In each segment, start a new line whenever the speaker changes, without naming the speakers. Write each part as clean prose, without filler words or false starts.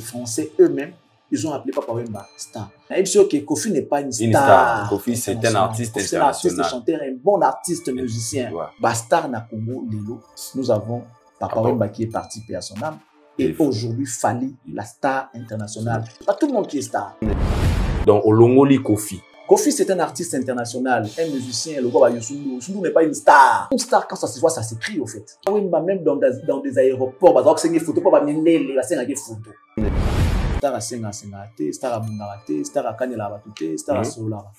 Français eux-mêmes, ils ont appelé Papa Wemba star. Et bien sûr que Kofi n'est pas une star.
Kofi, c'est un artiste international.
C'est un artiste, chanteur, un bon artiste musicien. Ouais. Star na Congo, Lelo, nous avons Papa Wemba qui est parti paix à son âme. Et aujourd'hui, Fally, la star internationale. Pas tout le monde qui est star.
Donc, Olongoli Kofi.
Kofi, c'est un artiste international, un musicien, le roi Youssou Ndour n'est pas une star. Une star, quand ça se voit, ça s'écrit, au fait. Même dans des aéroports, bah, c'est une photo, pas une photo. Star à Sengaté, star à Bungarate, star à Kanela, star à Solara.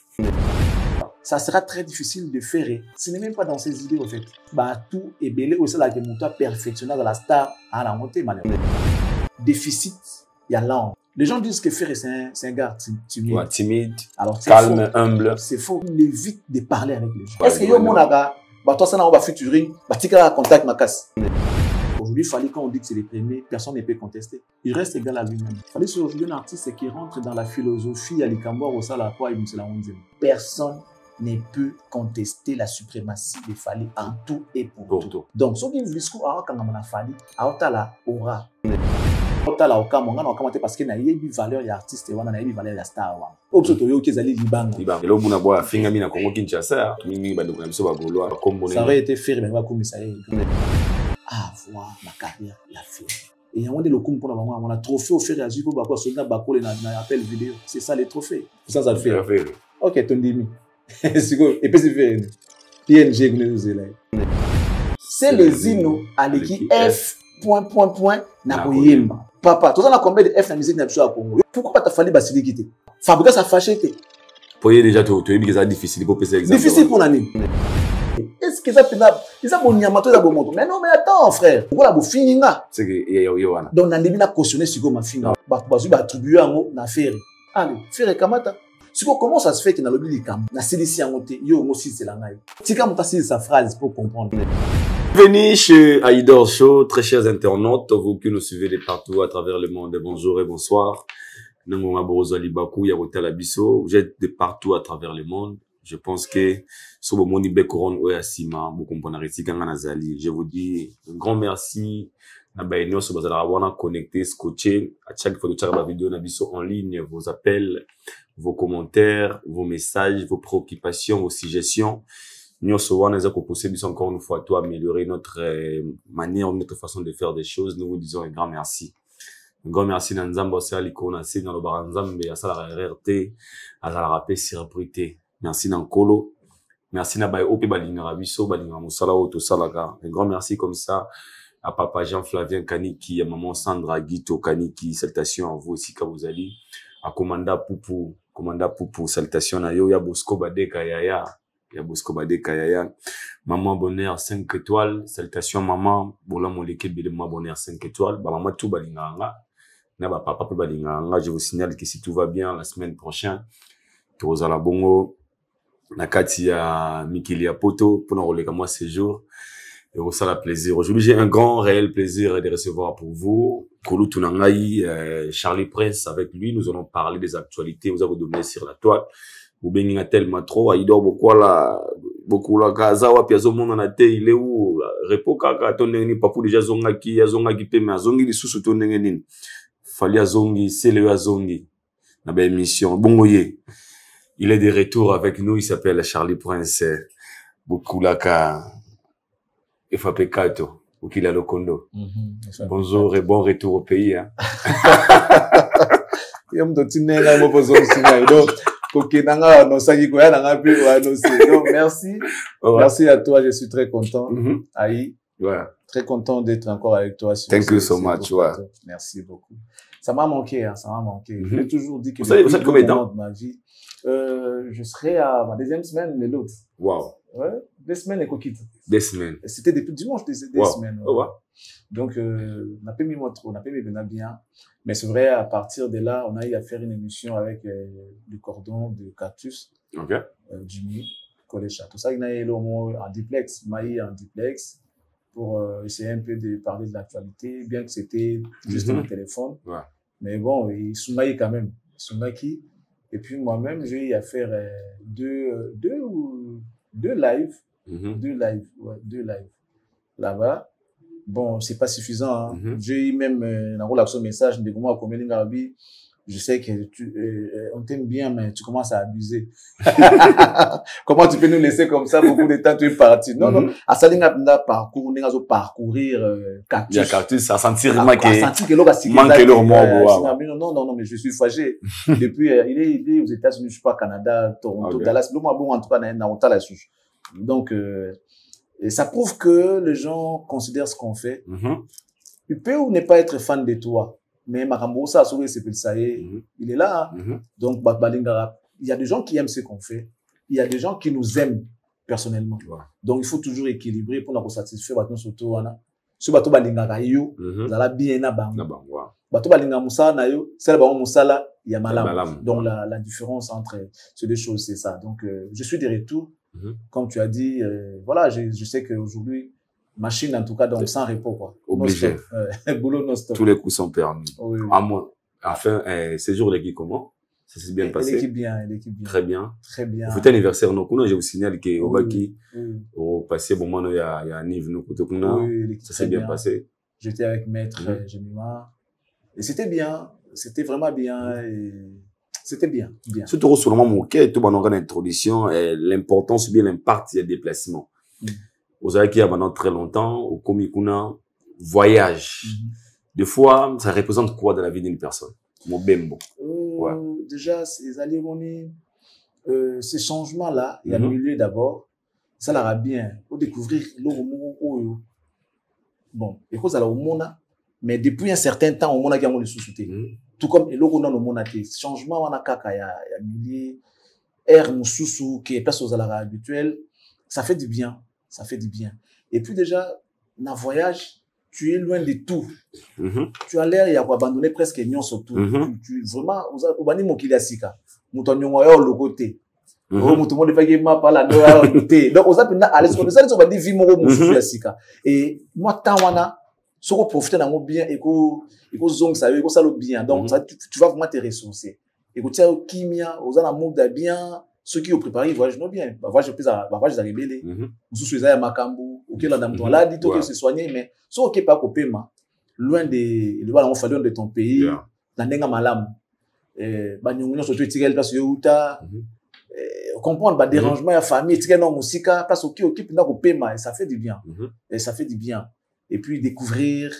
Ça sera très difficile de faire. Ce n'est même pas dans ses idées, au fait. Bah, tout est belé aussi là que mon toit perfectionnel de la star à la montée, malheureusement. Déficit, il y a l'angle. Les gens disent que Ferré, c'est un gars timide.
Ouais, timide,
alors,
calme, humble.
C'est faux. Il évite de parler avec les gens. Est-ce que yo monaga, bah toi ça n'a pas featuring, bah tu as contact ma casse. Aujourd'hui, il fallait quand on dit que c'est les premiers, personne ne peut contester. Il reste égal à lui-même. Il fallait c'est aujourd'hui un artiste qui rentre dans la philosophie à l'Ikambo, au Salakwa et Moussela Onzem. Personne ne peut contester la suprématie de Fally en tout et pour tout. Donc, ce qui est le discours à Kangamana Fally, à Otala aura. Otala Okamanga, on a commenté parce qu'il y a une valeur d'artiste et on a une valeur de star. Ça aurait été fait, mais comme ça avoir ma carrière, la faire. Et on a le coup pour on a trophée au fer et à Zipo, Bako, Solna, Bako, appel vidéo. C'est ça les trophées. Ça, ça le fait. Ok, ton demi. C'est quoi? Et puis c'est fait. PNG, c'est les Inos à l'équipe F. Nakoyemba. Papa, tout ça, on a combien de F dans la musique à Congo? Pourquoi pas t'as fallu basiliquer? Fabrica, ça fâché.
Pour y déjà, tu as dit que c'est difficile pour passer l'examen.
Difficile pour l'année. Est-ce que ça peut être. Ils ont bon nyamato, ils ont bon moto. Mais non, mais attends, frère. Pourquoi la bo fininga?
C'est que Yowana.
Donc, on a déjà cautionné ce que ma fille a attribué à mon affaire. Allez, faire Kamata. Comment ça se fait qu'il y a lobby likam? Na sélici en moté. Yo, moi aussi, c'est la ngaï. Tika moutassi sa phrase pour comprendre.
Bienvenue chez Aïdor Show, très chers internautes, vous qui nous suivez de partout à travers le monde. Bonjour et bonsoir. Vous êtes de partout à travers le monde. Je pense que sur le monde je vous dis un grand merci. Connecté, scotché. À chaque fois que tu as une vidéo en ligne, vos appels, vos commentaires, vos messages, vos préoccupations, vos suggestions. Nous avons encore une fois à améliorer notre manière, notre façon de faire des choses. Nous vous disons un grand merci. Un grand merci à Nzamba Salikona, dans le Baranzambe, à la RRT, à la rapé Siraprité. Merci Nankolo. Merci Nabaye Ope Balinga Rabiso, Balinga Moussala Oto Salaka. Un grand merci comme ça à papa Jean-Flavien Kaniki, à maman Sandra Guito Kaniki. Salutations à vous aussi quand vous allez. À Commanda Poupou, salutations à Yo, Yabosko Badeka Yaya. Yabosko Badeka Yaya. Maman Bonheur 5 étoiles. Salutations maman. Bola Moleke Bilema Bonheur 5 étoiles. Ba maman tout Balinga. Naba papa Balinga. Je vous signale que si tout va bien, la semaine prochaine, tu vas à la Bongo. Nakati à Mikilia Poto pour nous relayer moi ces jours. Et ça la plaisir. Aujourd'hui, j'ai un grand réel plaisir de recevoir pour vous Kolo Tunangai, Charlie Prince. Avec lui, nous allons parler des actualités. Vous avez donné sur la toile. Vous bénissez tellement trop. Aïdor beaucoup la Kazawa piazo mon na te il est où repos kaka tonengeni papu déjà zongaki pe mais zongi lisusu tonengeni. Fali azongi, sele azongi. Na ba émission bongoye. Il est de retour avec nous, il s'appelle Charlie Prince. Beaucoup la ka FAP Kato, ou qu'il a le condo. Bonjour et bon retour au pays. Hein.
Merci. Merci à toi, je suis très content. Aïe. Très content d'être encore avec toi.
Thank you so much.
Merci beaucoup. Ça m'a manqué, hein, ça m'a manqué. Je l'ai toujours dit que
vous savez combien de temps
de ma vie, je serai à ma deuxième semaine de l'autre.
Wow.
Ouais, 2 semaines et coquille.
2 semaines.
C'était depuis dimanche, 2 semaines. Ouais.
Wow.
Donc, on n'a pas mis moi trop, on n'a pas mis bien. Mais c'est vrai, à partir de là, on a eu à faire une émission avec le cordon de Cactus.
Ok.
Jimmy, Kolécha. Tout ça, il y a eu en duplex, Maï en duplex, pour essayer un peu de parler de l'actualité, bien que c'était juste un téléphone.
Ouais.
Mais bon, ils sont maillés quand même. Ils sont maquillés. Et puis moi-même, j'ai eu à faire deux lives. 2 lives. Ouais, 2 lives. Là-bas. Bon, c'est pas suffisant. Hein. J'ai eu même la relation message de comment combien de je sais que on t'aime bien, mais tu commences à abuser. Comment tu peux nous laisser comme ça beaucoup de temps, tu es parti? Non, non. À ça, parcourir, cactus.
Il y a cactus, à sentir
que
manque leur mort.
Non, non, non, mais je suis fâché. Depuis, il est aux États-Unis, je sais pas, Canada, Toronto, Dallas. En tout cas, donc, et ça prouve que les gens considèrent ce qu'on fait. Il peut ou ne pas être fan de toi. Mais Makambo, ça, il est là. Hein. Donc, il y a des gens qui aiment ce qu'on fait. Il y a des gens qui nous aiment personnellement. Donc, il faut toujours équilibrer pour nous satisfaire. Ce bateau balingaka yo, zala bien na bang. Bateau balinga musala na yo, celle ba musala ya malam. Donc la différence entre ces deux choses, c'est ça. Donc je suis de retour, comme tu as dit. Voilà, je sais qu'aujourd'hui machine en tout cas, donc sans repos quoi.
Obligé.
Boulot non stop.
Tous les coups sont permis.
Oui, oui.
À moi. Enfin, séjour l'équipe comment? Ça s'est bien passé.
L'équipe bien, l'équipe bien.
Très bien.
Très bien.
Vous faites anniversaire non kuna, je vous signale que Obaki au passé bon moment il y a Nive no côté kuna. Ça s'est bien passé.
J'étais avec maître Jemima et c'était bien, c'était vraiment bien et c'était bien, bien.
Surtout sur le moment où tout bon organe d'introduction l'importance ou bien l'impact il y a déplacement. Vous avez qui a maintenant très longtemps au Komikuna voyage. Des fois, ça représente quoi dans la vie d'une personne? Mon bembo.
Déjà, ces allées, ces changements-là, il y a le milieu d'abord, ça l'aura bien. Pour découvrir l'eau, bon, et cause à la mona, mais depuis un certain temps, au mona qui a mon sous-souté. Tout comme l'eau dans le mona, changement, on a kaka, il y a milieu, air, moussoussou, qui est place aux alara habituels, ça fait du bien. Ça fait du bien. Et puis déjà, dans le voyage, tu es loin de tout. Tu as l'air, il y a abandonné presque nion surtout. Tu vraiment, au bani mokili asika. Mouton nyongo yo le côté. Mouton mo defaki ma pala no ya côté. Donc aux apena à l'aise comme ça, ils ont dit vie moko moussou asika. Et moi tawana, soko profiter dans mon bien et ko zong ça ko ça le bien. Donc ça tu vas vraiment te ressourcer. Et ko tia kimia, aux ana monde bien. Ceux qui ont préparé le voyage non bien. Voyage à rebelle. Nous sommes à Makambu. Ok, là, on l'a dit, ok, se soigner, mais si ok, pas coupé, loin de, voilà, on fait loin de ton pays, dans n'enga malam. Nous sommes tous parce que Utah, comprendre, dérangement, la famille, tirer non musique, parce que ok, puis n'a coupé, et ça fait du bien. Et ça fait du bien. Et puis découvrir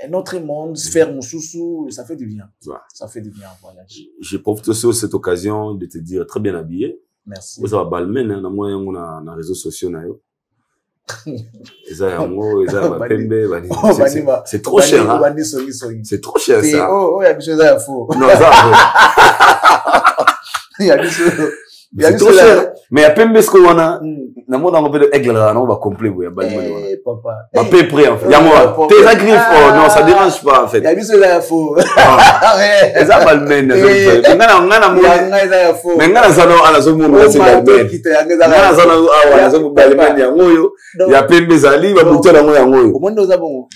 un autre monde, faire mon sous-sous, ça fait du bien. Ça fait du bien en voyage.
Je profite aussi de cette occasion de te dire très bien habillé.
Merci.
Vous avez balmen, hein, on a les réseaux sociaux, c'est trop cher, hein. C'est trop cher, ça.
Oh, il y a des choses à faux.
Non, ça,
il y a des choses.
C'est trop cher. Mais il y a plein de choses qu'on a. Dans mon on peut aigle là, on va complet, oui.
Papa.
À peu près, en fait. Il y a moi. T'es agrif, oh, non, ça dérange pas, en fait.
Il y a des choses à faux.
Les abalmen, mais ngana zano ala zo mundu la sebalmen. Ngana zano ala zo balmen ya ngoyo. Ya pembe zali ba butela ngoyo ngoyo.
Omondo za bongo.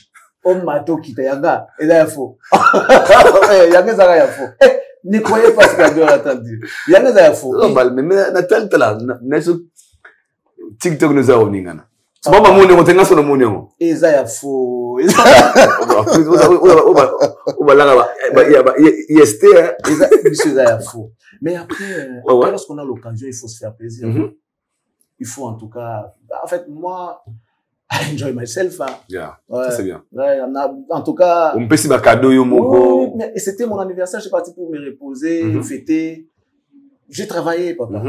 O mato kita yanga eza ya faux. Yanga za ya faux. Ne croyez pas ce qu'a dit entendu. Yanga za ya faux.
Non balmen na tel là, na sur TikTok nous a oningana. C'est pas mon nom, tenga son nom.
Eza ya faux. Eza ya faux. Mais après, lorsqu'on a l'occasion, il faut se faire plaisir. Il faut en tout cas, en fait, moi, I enjoy myself.
C'est bien.
En tout cas.
On peut se faire cadeau,
mais c'était mon anniversaire, je suis parti pour me reposer, fêter. J'ai travaillé, papa.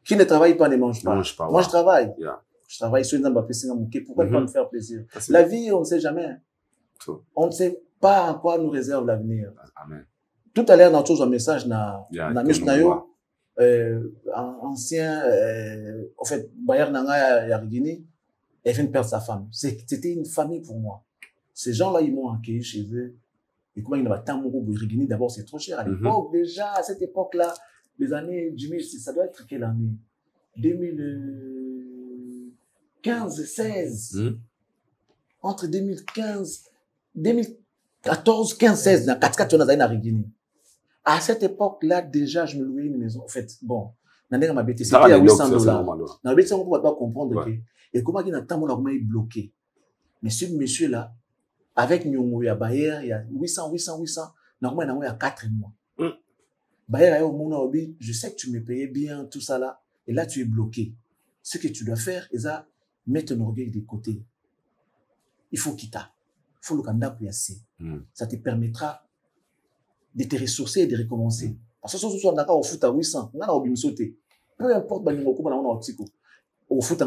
Qui ne travaille pas ne mange pas. Moi, je travaille. Je travaille sur les ambassadeurs. Pourquoi pas me faire plaisir? La vie, on ne sait jamais. On ne sait pas en quoi nous réserve l'avenir. Tout à l'heure, dans un message, ancien, en fait, Bayer Nanga Yarigini, elle vient de perdre sa femme. C'était une famille pour moi. Ces gens-là, ils m'ont accueilli chez eux. Et comment il n'y a pas tant de Yarigini, d'abord, c'est trop cher. À l'époque, déjà, à cette époque-là, les années 2000, ça doit être quelle année? 2015, 16. Entre 2015, 2014, 15, 16, dans 4 on a à Rigini. À cette époque-là, déjà, je me louais une maison. En fait, bon, c'était à $800. Dans le on ne peut pas comprendre que, et comment il y a tant de bloqué. Mais ce monsieur-là, avec Nyongo, il y a Bayer, il y a 800, normalement, il y a 4 mois. Bayer, je sais que tu me payais bien, tout ça là, et là, tu es bloqué. Ce que tu dois faire, c'est mettre ton orgueil de côté. Il faut quitter. Il faut le candidat pour y assez. Ça te permettra de te ressourcer et de recommencer. Parce que si tu es au foot à 800, on a au sauter. Peu importe, au foot,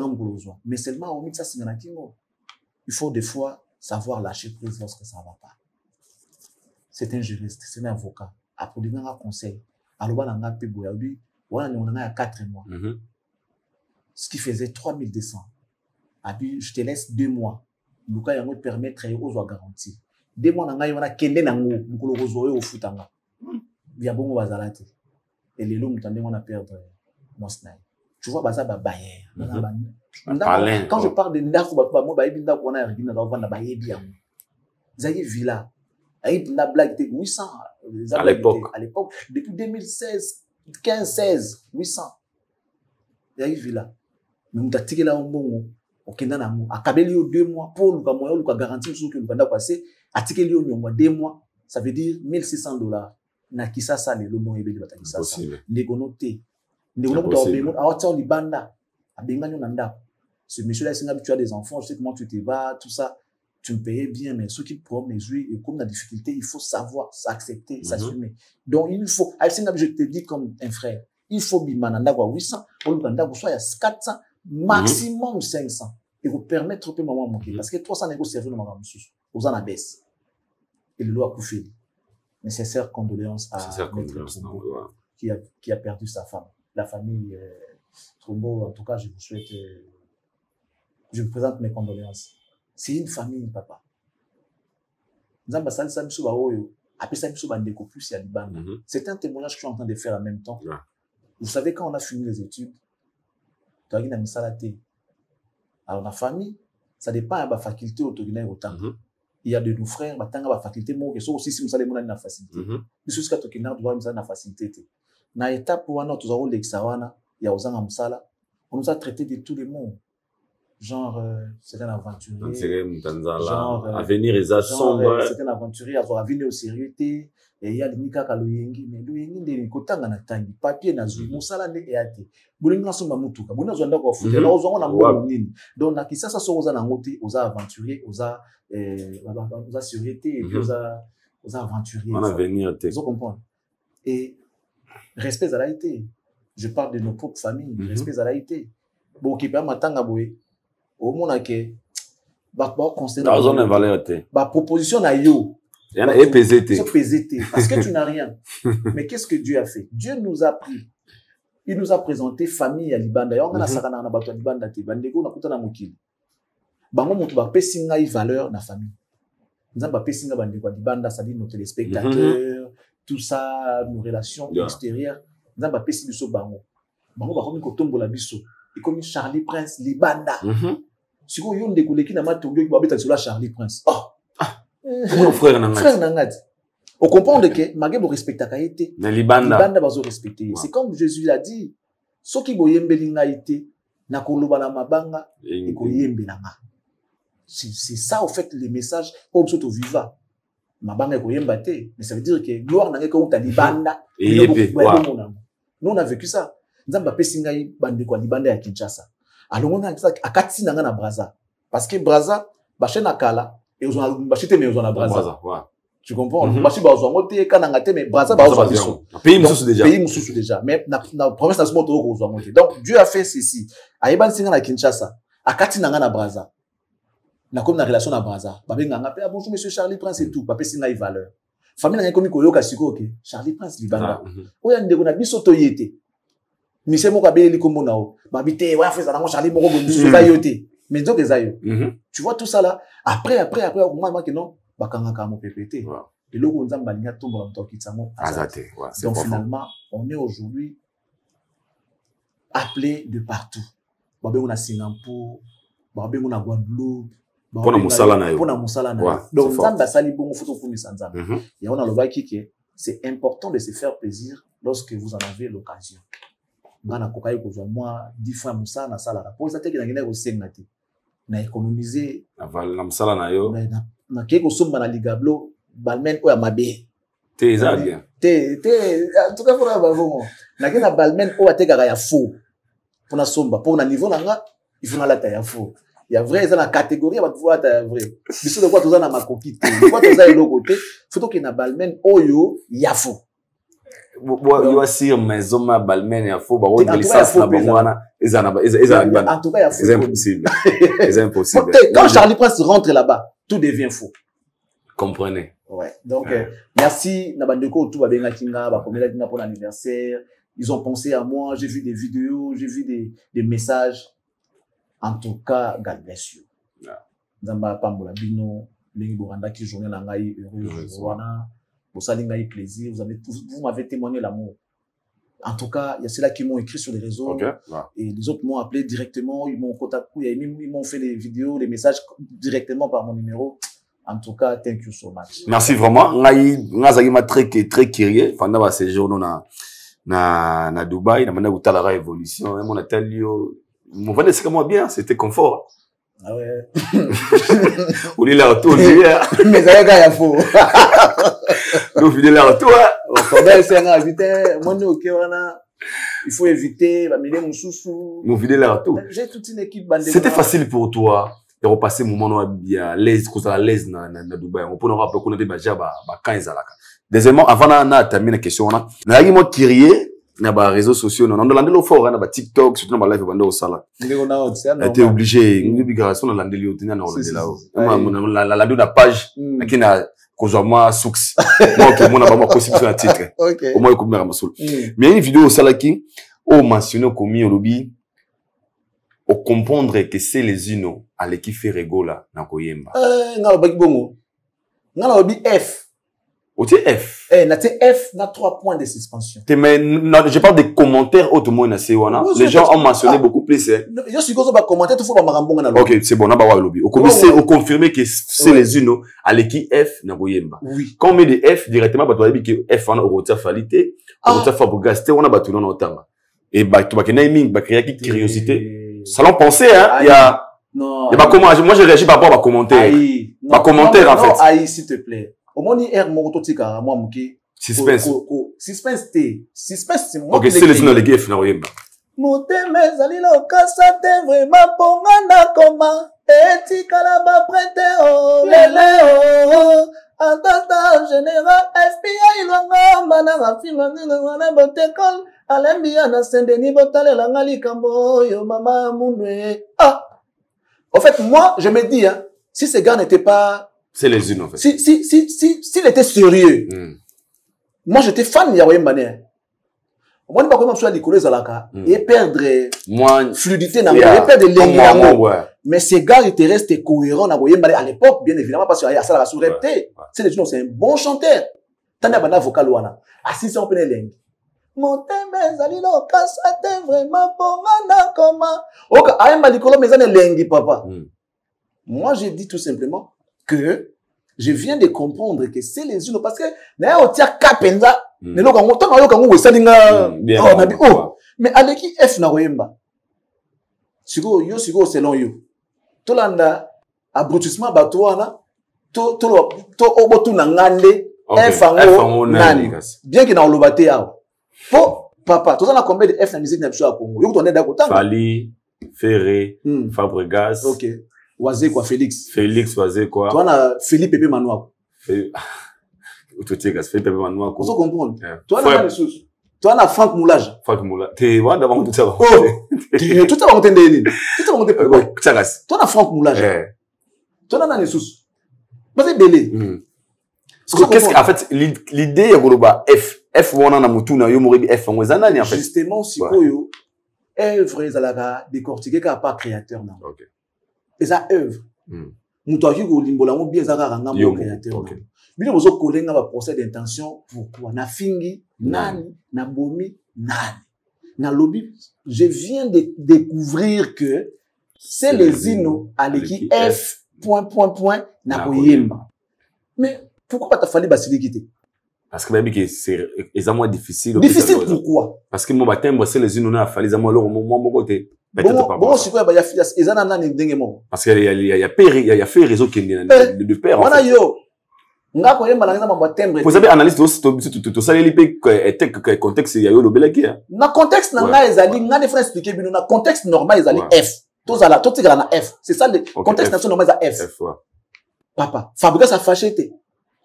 mais seulement au ça, il faut des fois savoir lâcher prise lorsque ça ne va pas. C'est un juriste, c'est un avocat. Après, il y a un conseil. Alors, il y a 4 mois. Ce qui faisait 3200. Je te laisse 2 mois. Luka yango permettre aux garantie. 2 mois nanga yona kende nango mukolo rozoe au futanga. Via bongo bazalate. Et les longs tandis on a perdre Mosnay. Tu vois baza ba Bayer. Quand je parle de ndako ba mo ba yebinda ko na rigina ba vanda ba yebi yango. Zayi villa. Ayi na blague était 800
à l'époque
depuis 2016 15-16 800. Zayi villa. Mais mutatiki la mbongo. Okenda na mo akabeli yo 2 mois pour luka moyo luka garantie sur que lukanda passer atikeli yo nyomwa 2 mois ça veut dire $1,600 na kisasa le lomo ebeli batakisa ça ndegonote ndegonote obemo awatsa libanda abenganyo na ndako ce monsieur là singa tu as des enfants je sais comment tu te vas tout ça tu me payais bien mais ceux qui prennent mes jouets et comme la difficulté il faut savoir s'accepter s'assumer donc il faut singa je te dis comme un frère il faut bimana ndako 800 pour lukanda ko soit ya 400 maximum 500 et vous permettre de maman manquer parce que 300 négocier servir le maman aux en baisse et le lot a couffé nécessaire condoléances à Maître Trombo qui a perdu sa femme la famille Trombo en tout cas je vous souhaite je vous présente mes condoléances c'est une famille papa nzamba salisa biso ba oyo apesa biso ba ndeko plus ya libanda c'est un témoignage que je suis en train de faire en même temps vous savez quand on a fini les études alors la famille ça dépend de la faculté autorisée autant il y a de nos frères batanga la faculté mo que so aussi si vous allez na facilité biso ska to kina doit na facilité na étape wana to zawo lexawana ya ozanga musala on nous a traité de tous les mots genre c'est un aventurier
genre avenir est sombre
c'est un aventurier avoir avenir au sérieuté et il y a les nika kaloyengi mais loyengi ndeli kotanga na tangi papier na zui musala ne eate bulinga somba mutuka buna zonda ko futa na ozongo na mbo nini donc na kisasa so oza na ngoti oza aventurier oza sérieuté et puis oza aventurier
on avenir te
vous comprenez et respect à la été je parle de nos propres familles respect à la été bon qui pas matanga boy au mona ke ba considérer
dans une valeur te
ba proposition na yo
il y en a PZT
parce que tu n'as rien mais qu'est-ce que Dieu a fait Dieu nous a pris il nous a présenté famille à Libanda on a sakana na bato Libanda te bandeko na kutana mokili bango mutu ba pesinga i valeur na famille nzamba pesinga bandeko Libanda ça dit nos téléspectateurs tout ça nos relations extérieures nzamba pesi biso bango ba komi kotombola biso et comme Charlie Prince Libanda siko yo ndeko leki na matongo ba beta sur la Charlie Prince
mon frère
Nangati. On comprend que Magebo respecte la qualité.
Libanda
bazo respecter. C'est comme Jésus l'a dit. Ceux qui boyembe lingaïté, na koloba na mabanga, et koyembe na ma. C'est ça, au fait, les messages, comme ça, au viva. Mabanga koyemba te. Mais ça veut dire que gloire n'a que outa libanda. Nous, on a vécu ça. Nzamba pesingai bande kwa libanda ya Kinshasa. Alors, on a akati na Braza. Parce que Braza, bachena kala, et on a bachité mais on a Braza. Tu comprends? Bachi ba ozo ngote kana ngate mais Braza ba ozo biso. Pays mususu déjà. Mais na promesse na smoto ko ozo ngote. Donc Dieu a fait ceci. Ayeban singa na Kinshasa, akati nanga na Braza. Na comme na relation na Braza. Ba benga ngape bonjour monsieur Charlie Prince et tout, ba pesi na valeur. Famille na komi ko yoka siko OK. Charlie Prince Libanda. Oya ndeko na biso to yete. Mise moko abeli kombo nao. Ba bité wa feza na Charlie moko bonjour za yote. Mais donc ezayo. Tu vois tout ça là. Après au moment que non bakanga mo PPT. Et là on nzamba linga tombo na kitsango azate. Donc finalement, on est aujourd'hui appelé de partout. Babe on a Singapour, babe on a Guadeloupe,
pona musala na yo.
Pona musala na yo. Donc nzamba sali bongo photo fumi sanzamba. Et on a le baki que c'est important de se faire plaisir lorsque vous en avez l'occasion. Ngana kokai ko moi 10 fois musala na sala. Pour ça te ki na ngene ko sengati. na économiser
na msala na yo
na keko somba na ligablo balmen oya mabe
te ça bien
en tout cas pour ba bon na kena balmen oya tekaka ya faux pour na somba pour na niveau nanga il faut na la ya faux il y a vrai ça la catégorie va pouvoir ta vrai biso de quoi toza na makoki te quoi toza elo côté faut que na balmen oyo ya faux
yo asir maison ma balmen ya faux ba o de licence na bangwana
en tout cas ya faux
c'est impossible c'est impossible
quand Charlie Prince rentre là-bas tout devient faux
comprenez
ouais donc merci na bandeko tout ba benga kinga ba komela kinga pour l'anniversaire ils ont pensé à moi j'ai vu des vidéos j'ai vu des messages en tout cas God bless you nzamba pambola bino lingi boranda ki journée na ngai heureuse wana bosali ngai plaisir vous m'avez témoigné l'amour en tout cas il y a ceux-là qui m'ont écrit sur les réseaux et les autres m'ont appelé directement ils m'ont contacté ils m'ont fait des vidéos des messages directement par mon numéro. En tout cas, thank you so much.
Merci vraiment. Ngazagi ma très curieux pendant ma séjour na Dubaï, na manda gutala la évolution, mon atalio, mon venez c'est moi bien, c'était confort.
Ah ouais.
On est là autour hier.
Mais ça y a faux.
Nous fidèles là autour.
On connaît c'est un éviter, moi nous OK wana. Il faut éviter la mêler mon sousou.
Nous fidèles là autour.
J'ai toute une équipe bandée.
C'était facile pour toi. De repasser moment no bien l'aise cause à l'aise na Dubaï on peut nous rappeler qu'on était déjà ba quand ezalaka deuxièmement avant na terminer question na yaki mo curieux na ba réseaux sociaux non dans landelo fort na ba TikTok surtout na ba live bando sala
ndeko na otsia
non était obligé ngibigration na landeli otina na landela la landela page akina kozwa moi succès moi que mona ba mo possible na titre au moins ko mera masul mais une vidéo sala qui au mentionné comme olobi au comprendre que c'est les uno à l'équipe fait regola na koyemba
ngalo baki bongo ngalo bi F
o ti F
na ti F na 3 points de suspension
mais je parle des commentaires autrement na sewana les gens ont mentionné beaucoup plus
yo siko so ba commenter tout faut ba makambo na
OK c'est bon na ba wa lobi au commissaire au confirmer que c'est les uno à l'équipe F na koyemba quand on met des F directement ba to bi que F on a retire falité retire Fabregas on a ba tout non otanga et ba to ba ke naming ba créer qui curiosité salon penser hein il y a non et bah comment moi je réagis par rapport à commentaires bah commentaire en fait
aïe s'il te plaît au moins ni air mon totika moi muki
suspense
suspense c'est moi
OK c'est les unes les gars na oyemba
motema ezali lokasa te vraiment pongana koma etikala ba prete o lele o atata général FBI longa mana rafima na botekol alembia na Saint-Denis botalela ngali kambo yo mama munwe en fait moi je me dis hein si ce gars n'était pas
c'est les unes en fait
s'il était sérieux moi j'étais fan ya Wembane moi pas comment soit likolo zalaka et perdre fluidité na et perdre l'élan mais ce gars il était resté cohérent na Wembane à l'époque bien évidemment parce que ça la sous-repté c'est les unes c'est un bon chanteur tanda bana vocal wana assistant on peut l'eng motema ezali lokasa te vraiment pongana koma ok ayemba likolo mais ezana elengi papa moi j'ai dit tout simplement que je viens de comprendre que c'est les unes parce que na otia kapenza neloko ngo to na yoka ngo wesalinga na bi mais aleki F na koyemba siko selon yo to landa abrutissement bato wana to obotu na ngande F ngo nani bien que na olobate yao po papa tu as combien de F na musique na biso ya Congo yo to ndenda ko tanga
Fali Ferré Fabregas
OK Wazé quoi Félix
Wazé quoi
toi na Philippe Pepe Manoa
Philippe Pepe Manoa
ko comprendre toi na ressources toi na Franck Moulage
te wanda ba mutsa ba
tout ça va entendre nini tout ça va entendre
tsagas
toi na Franck Moulage toi na ressources parce belé
qu'est-ce qu'en fait l'idée ya goloba F wana na mutuna yo moribi F ngweza nani en fait
justement sikoyo œuvre ezalaka décortiquer ka pas créateur na OK et ça œuvre muto aki ko limbola mo bien zaka ranga mo créateur OK bino bozo kolenga ba procès d'intention pourquoi na fingi nani na bomi nani na lobby je viens de découvrir que c'est les ino à l'équipe F point na koyemba mais pourquoi pas ta fallu basilikité
parce que que c'est extrêmement difficile
pourquoi parce
que mon baptême c'est les unes on a fallu moi moko côté
Bon, c'est quoi, il y a un dingue.
Parce qu'il y a fait réseau qui est de père.
On a yo. Nga ko yemba na ngama tembre.
Vous avez analyse tout ça les pe contexte ya yo lo belaki.
Na contexte na nga ezali nga ne faut expliquer bino na contexte normal ezali F. Tous à la tout tigala na F. C'est ça le contexte national normal za F. Papa, Fabrice a fâché té.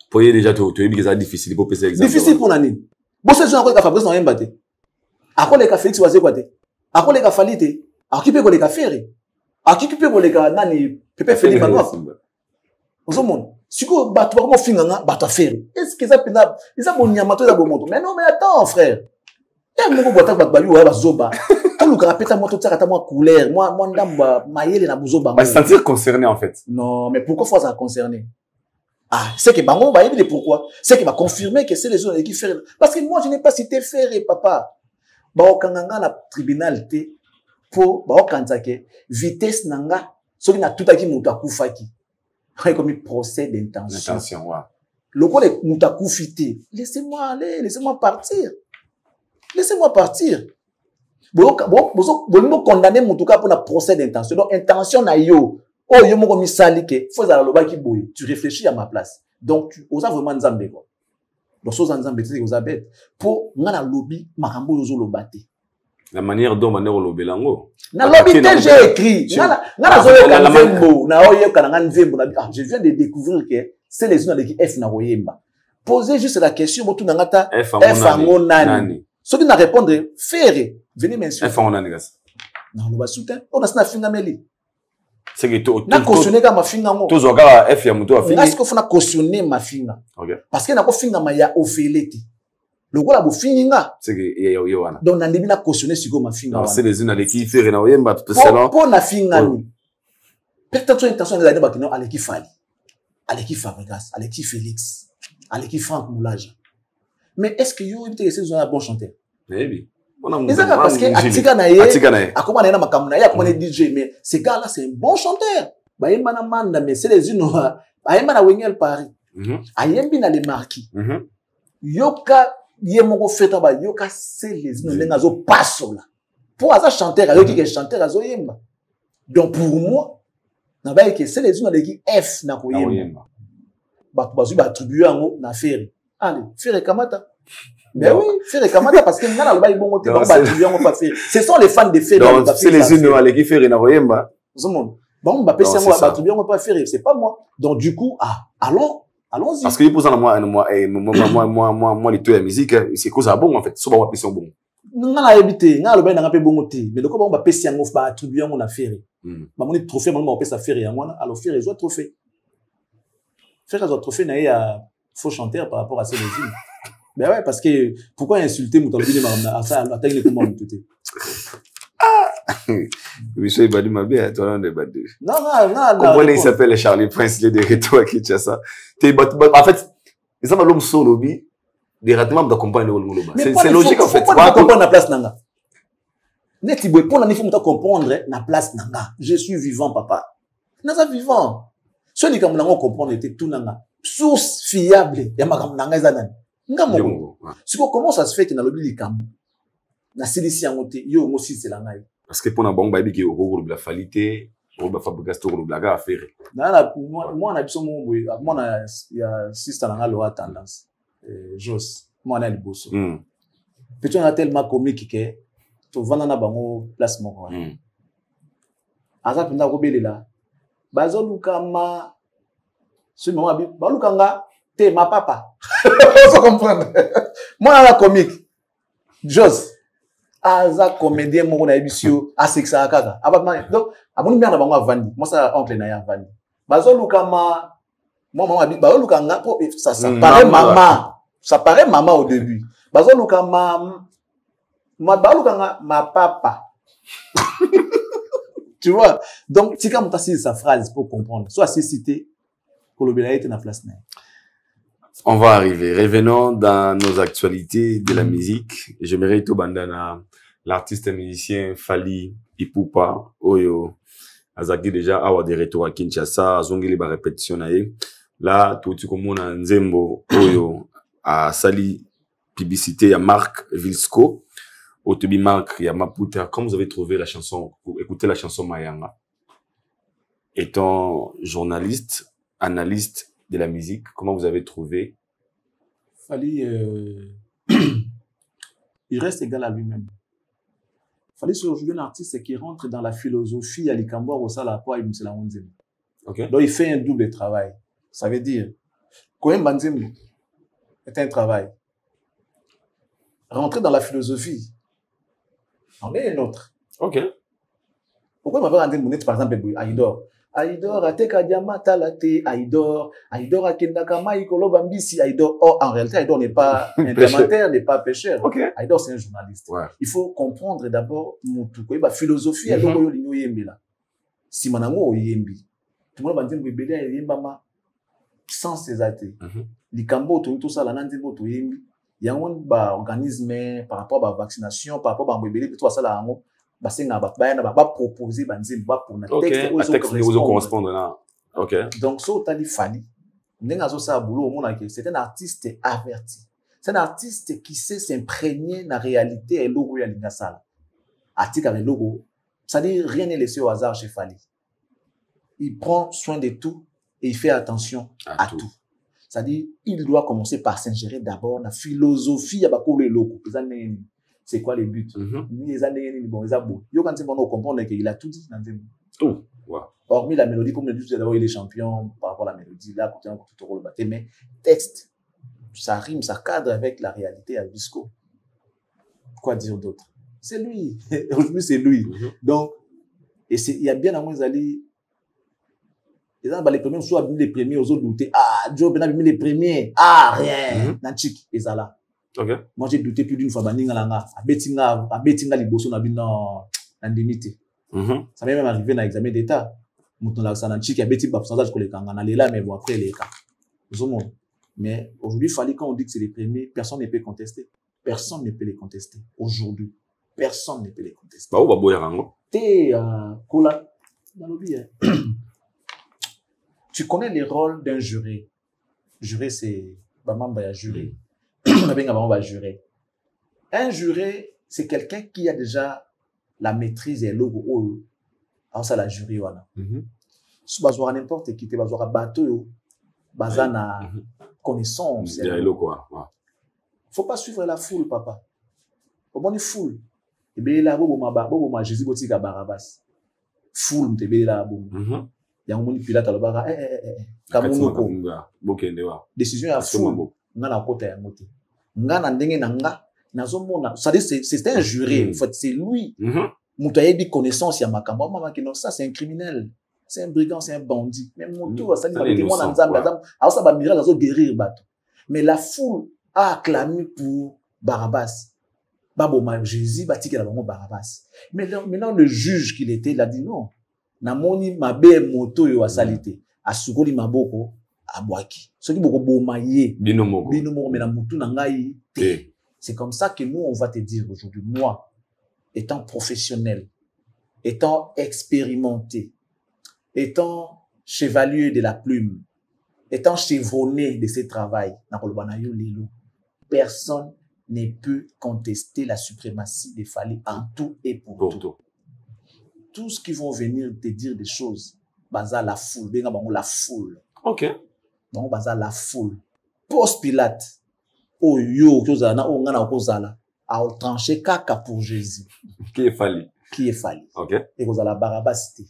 Pour y déjà tu es bien difficile pour passer exemple.
Difficile pour nani. Bo se jour ka Fabrice na yemba té. Akole ka Félix waze kwa té. Akole ka Falite. Akipe ko le ka Ferry. Akipe ko le ka nani Pepe Félix Manoa. Ozomon. Si vous battez vraiment finanga, battez faire. Est-ce que ça peut être, ils ont bon nyamato ils ont bon moto. Mais non, mais attends, frère. Et moi boita battu ouais bazoba. Tout le carapeta moto tsa moi couleur, moi ndamba mayele na buzoba.
Bah sentir concerné en fait.
Non, mais pourquoi faut ça concerner? Ah, c'est que bango ba yebi pourquoi? C'est que va confirmer que c'est les gens qui faire. Parce que moi je n'ai pas cité faire papa. Ba okanganga na tribunal te pour ba okanzake vitesse nanga soki na tutaki moto akufaki. Comme un procès d'intention. Le quoi les moutakoufité. Laissez-moi aller, laissez-moi partir. Laissez-moi partir. Bon, condamner moutouka pour un procès d'intention. Donc, intention na yo. Oh, yo moko misali ke. Faut la loba ki boye. Tu réfléchis à ma place. Donc, tu osa vraiment nzambe quoi. Donc, so nzambe tu osa bête. Pour ngana lobby, makambo yozo lobate.
La manière dont on lobby lango.
Na lobby j'ai écrit. Ngana zo yo nzembo. Na oye kananga nzembo na je viens de découvrir que c'est les unes qui F na oyemba. Posez juste la question motu nangata F en nani. Soki na répondre faire venez mentionner.
F en nani gas.
Na lo ba soutien. On a sna finga meli.
C'est que to
na cautionner ka mafinga ngo.
To zoka F ya muto afinga.
Est-ce que faut na cautionner mafinga?
OK.
Parce que na ko finga ma ya ofeleti. Le quoi la bofinga
c'est que yo wana
donc na ndimi na cautionner siko mafinga
c'est les unes qui faire na oyemba tout selon
pour na finga ni peut-être intention de la bakino aleki fali aleki Fabregas aleki Félix aleki Franck Moulage mais est-ce que yo éviter ces gens bon chanteur
maybe
mais ça parce que atika na ye akoma na makamuna ya akoma DJ mais ce gars là c'est un bon chanteur ba yemba na manda mais c'est les unes ba yemba na Wengel Paris ayembi na les marquis yoka yemoko feta ba yoka c'est les unes ndenga zo passo là pour ça chanteur ayoki que chanteur azo yemba donc pour moi na ba que c'est les unes qui F na ko yemba ba bazu ba attribuer ngo na Ferry allez Ferry kamata mais oui Ferry kamata parce que ngana lo ba ibongo te ba attribuer ngo pas Ferry ce sont les fans de Ferry
donc c'est les unes qui Ferry na ko yemba
tout le monde bon ba pesa ngo ba attribuer ngo pas Ferry c'est pas moi donc du coup allons-y.
Parce que pour ça, moi, les taux de musique, c'est cause à bon, en fait. C'est pas question bon.
Non, on a habité, on a le bain dans un peu bon côté. Mais le coup, on va payer un offre, attribuer mon affaire. Bah, mon trophée, on va payer sa faire et alors faire les autres trophées. Faire les autres trophées, il y a faux chanteur par rapport à ces régimes. Ben ouais, parce que, pourquoi insulter mon tambouille, à ça, attaquer les commandes, tout est.
Monsieur Ibadi Mabé, toi, on est battu.
Non.
Comment il s'appelle Charlie Prince, il est de retour à Kinshasa. En fait, ils ont l'homme solo, des ratements de comprendre le c'est logique, en fait.
Pourquoi tu comprends la place nanga? Neti boy, pour la niveau, tu comprendre la place nanga. Je suis vivant, papa. Nasa vivant. Celui qui m'a comprendre était tout nanga. Source fiable, ya ma nanga zanan. Nga mo. Comment ça se fait que na lobi likam? Na silisi yangote, yo aussi c'est la ngai.
Parce que pour na bon baby qui au gros de la falité, au ba Fabregas to la ga affaire.
Moi na biso mo boy, moi na ya sister nanga lo tendance. Jos, moi na liboso. Petit on a tellement comique que to vana na bango place moko. Asa pinda ko belela. Bazo lukama ce moment bi ba lukanga te ma papa. Faut comprendre. Moi na comique. Jos aza comédien moko na ebisio asexa kaka abatma donc aboni bien na bango avandi moi ça oncle na ya avandi bazo lukama moi maman bi ba lukanga po ça paraît maman ça paraît maman au début bazo lukama ba lukanga ma papa tu vois donc tika mutasi sa phrase pour comprendre soit c'est cité kolobela était na place na.
On va arriver. Revenons dans nos actualités de la musique. J'aimerais tout bandana l'artiste et musicien Fally Ipupa Oyo Azaki déjà awa de retour à Kinshasa azongeli ba répétition nae là tout comme on a Nzembo Oyo a sali publicité à Marc Vilsco Otebi Mark Yamaputa, comment vous avez trouvé la chanson, écoutez la chanson Mayanga? Étant journaliste, analyste de la musique, comment vous avez trouvé?
Fallait, il reste égal à lui-même. Fallait sur aujourd'hui un artiste qui rentre dans la philosophie à l'Ikambo au Salapoi et Moussela Onzim.
Okay.
Donc il fait un double travail. Ça veut dire, Kohen Banzim est un travail. Rentrer dans la philosophie, on est un autre.
Ok.
Pourquoi m'avait rendu mon par exemple, Aïdor? Aïdor, Ateka Diama, Talate, Aïdor, Aïdor, Akendakama, Ikolo Bambisi, Aïdor. Oh, en réalité, Aïdor n'est pas un diamantaire, n'est pas pêcheur.
Okay.
Aïdor, c'est un journaliste.
Ouais.
Il faut comprendre d'abord Moutou. La philosophie, elle est l'Igno Yembi là. Si Manango Yembi. Tout le monde va dire que Bébé est Yembama sans ses athées. L'Ikambo, tout ça, la Nandimbo, tout Yembi. Il y a un organisme par rapport à la vaccination, par rapport à Bébé, tout ça là. Va proposer banzim va pour un texte
qui correspond là. OK.
Donc ça t'as dit Fali n'engazo ça boulot au monde c'est un artiste averti. C'est un artiste qui sait s'imprégner de la réalité et logo ya lingasala. Article avec logo, ça dit rien n'est laissé au hasard chez Fali. Il prend soin de tout et il fait attention à tout. Ça dit il doit commencer par s'ingérer d'abord la philosophie ya bakolo le logo. C'est quoi les buts? Les années, bon, les abos. Yo, quand on comprend qu'il a tout dit.
Tout. Wow.
Hormis la mélodie, comme le dit, d'abord, il est champion par rapport à la mélodie. Là, côté tout le batté. Mais texte, ça rime, ça cadre avec la réalité à Visco. Quoi dire d'autre? C'est lui. Aujourd'hui, c'est lui. Donc, et il y a bien à moins d'aller. Les premiers, soit les premiers aux autres doutés. Ah, Joe Ben a mis les premiers. Ah, rien. Nanchik, et ça là.
Okay.
Moi, j'ai douté plus d'une fois, à Betinga, Liboso, na limité. Ça m'est même arrivé dans l'examen d'État. Mouton la Sananchi qui a bêti pour pourcentage que les Kangana, là, mais bon, après les cas. Mais aujourd'hui, il fallait quand on dit que c'est les premiers, personne ne peut contester. Personne ne peut les contester. Aujourd'hui, personne ne peut les contester.
Bah, où va Boyarango?
T'es, Kola, dans le billet. Tu connais les rôles d'un juré. Juré, c'est, Bamamba, juré. On va jurer. Un juré, c'est quelqu'un qui a déjà la maîtrise et le logo. Alors ça, la jury, voilà. Si tu vas n'importe qui, tu vas voir un bateau, bazana connaissance. Il faut pas suivre la foule, papa. Au moins, foule. Et bien là, bon, Jésus, botti à Barabas. Foule, tu es là, bon. Il y a un monde Pilate à l'obara. Décision à foule. Ngana kota ya moto. Ngana ndenge nanga nazomona. Ça dit c'est un juré. En fait, c'est lui. Muto yebi connaissance ya makambo mama kino ça c'est un criminel. C'est un brigand, c'est un bandit. Même moto ça dit ba témoin na nzambe nzambe. Alors ça ba miracle azo guérir bato. Mais la foule a acclamé pour Barabbas. Baboma Jésus bati que la bango Barabbas. Mais maintenant le juge qu'il était il a dit non. Na moni mabe moto yo asalite. Asukoli maboko. Abwaki. Ce qui beaucoup bomaye. Binomo mais la mutu nangai. C'est comme ça que nous on va te dire aujourd'hui. Moi, étant professionnel, étant expérimenté, étant chevalier de la plume, étant chevronné de ce travail, personne ne peut contester la suprématie des Fali en tout et pour tout. Tous ce qui vont venir te dire des choses, baza la foule, la foule.
Ok.
Donc, baza la foule. Post Pilate. Oh yo, kozana, oh ngana kozala. A tranché kaka pour Jésus.
Qui est Fali?
Qui est Fali.
Ok.
Et kozala Barabbas te.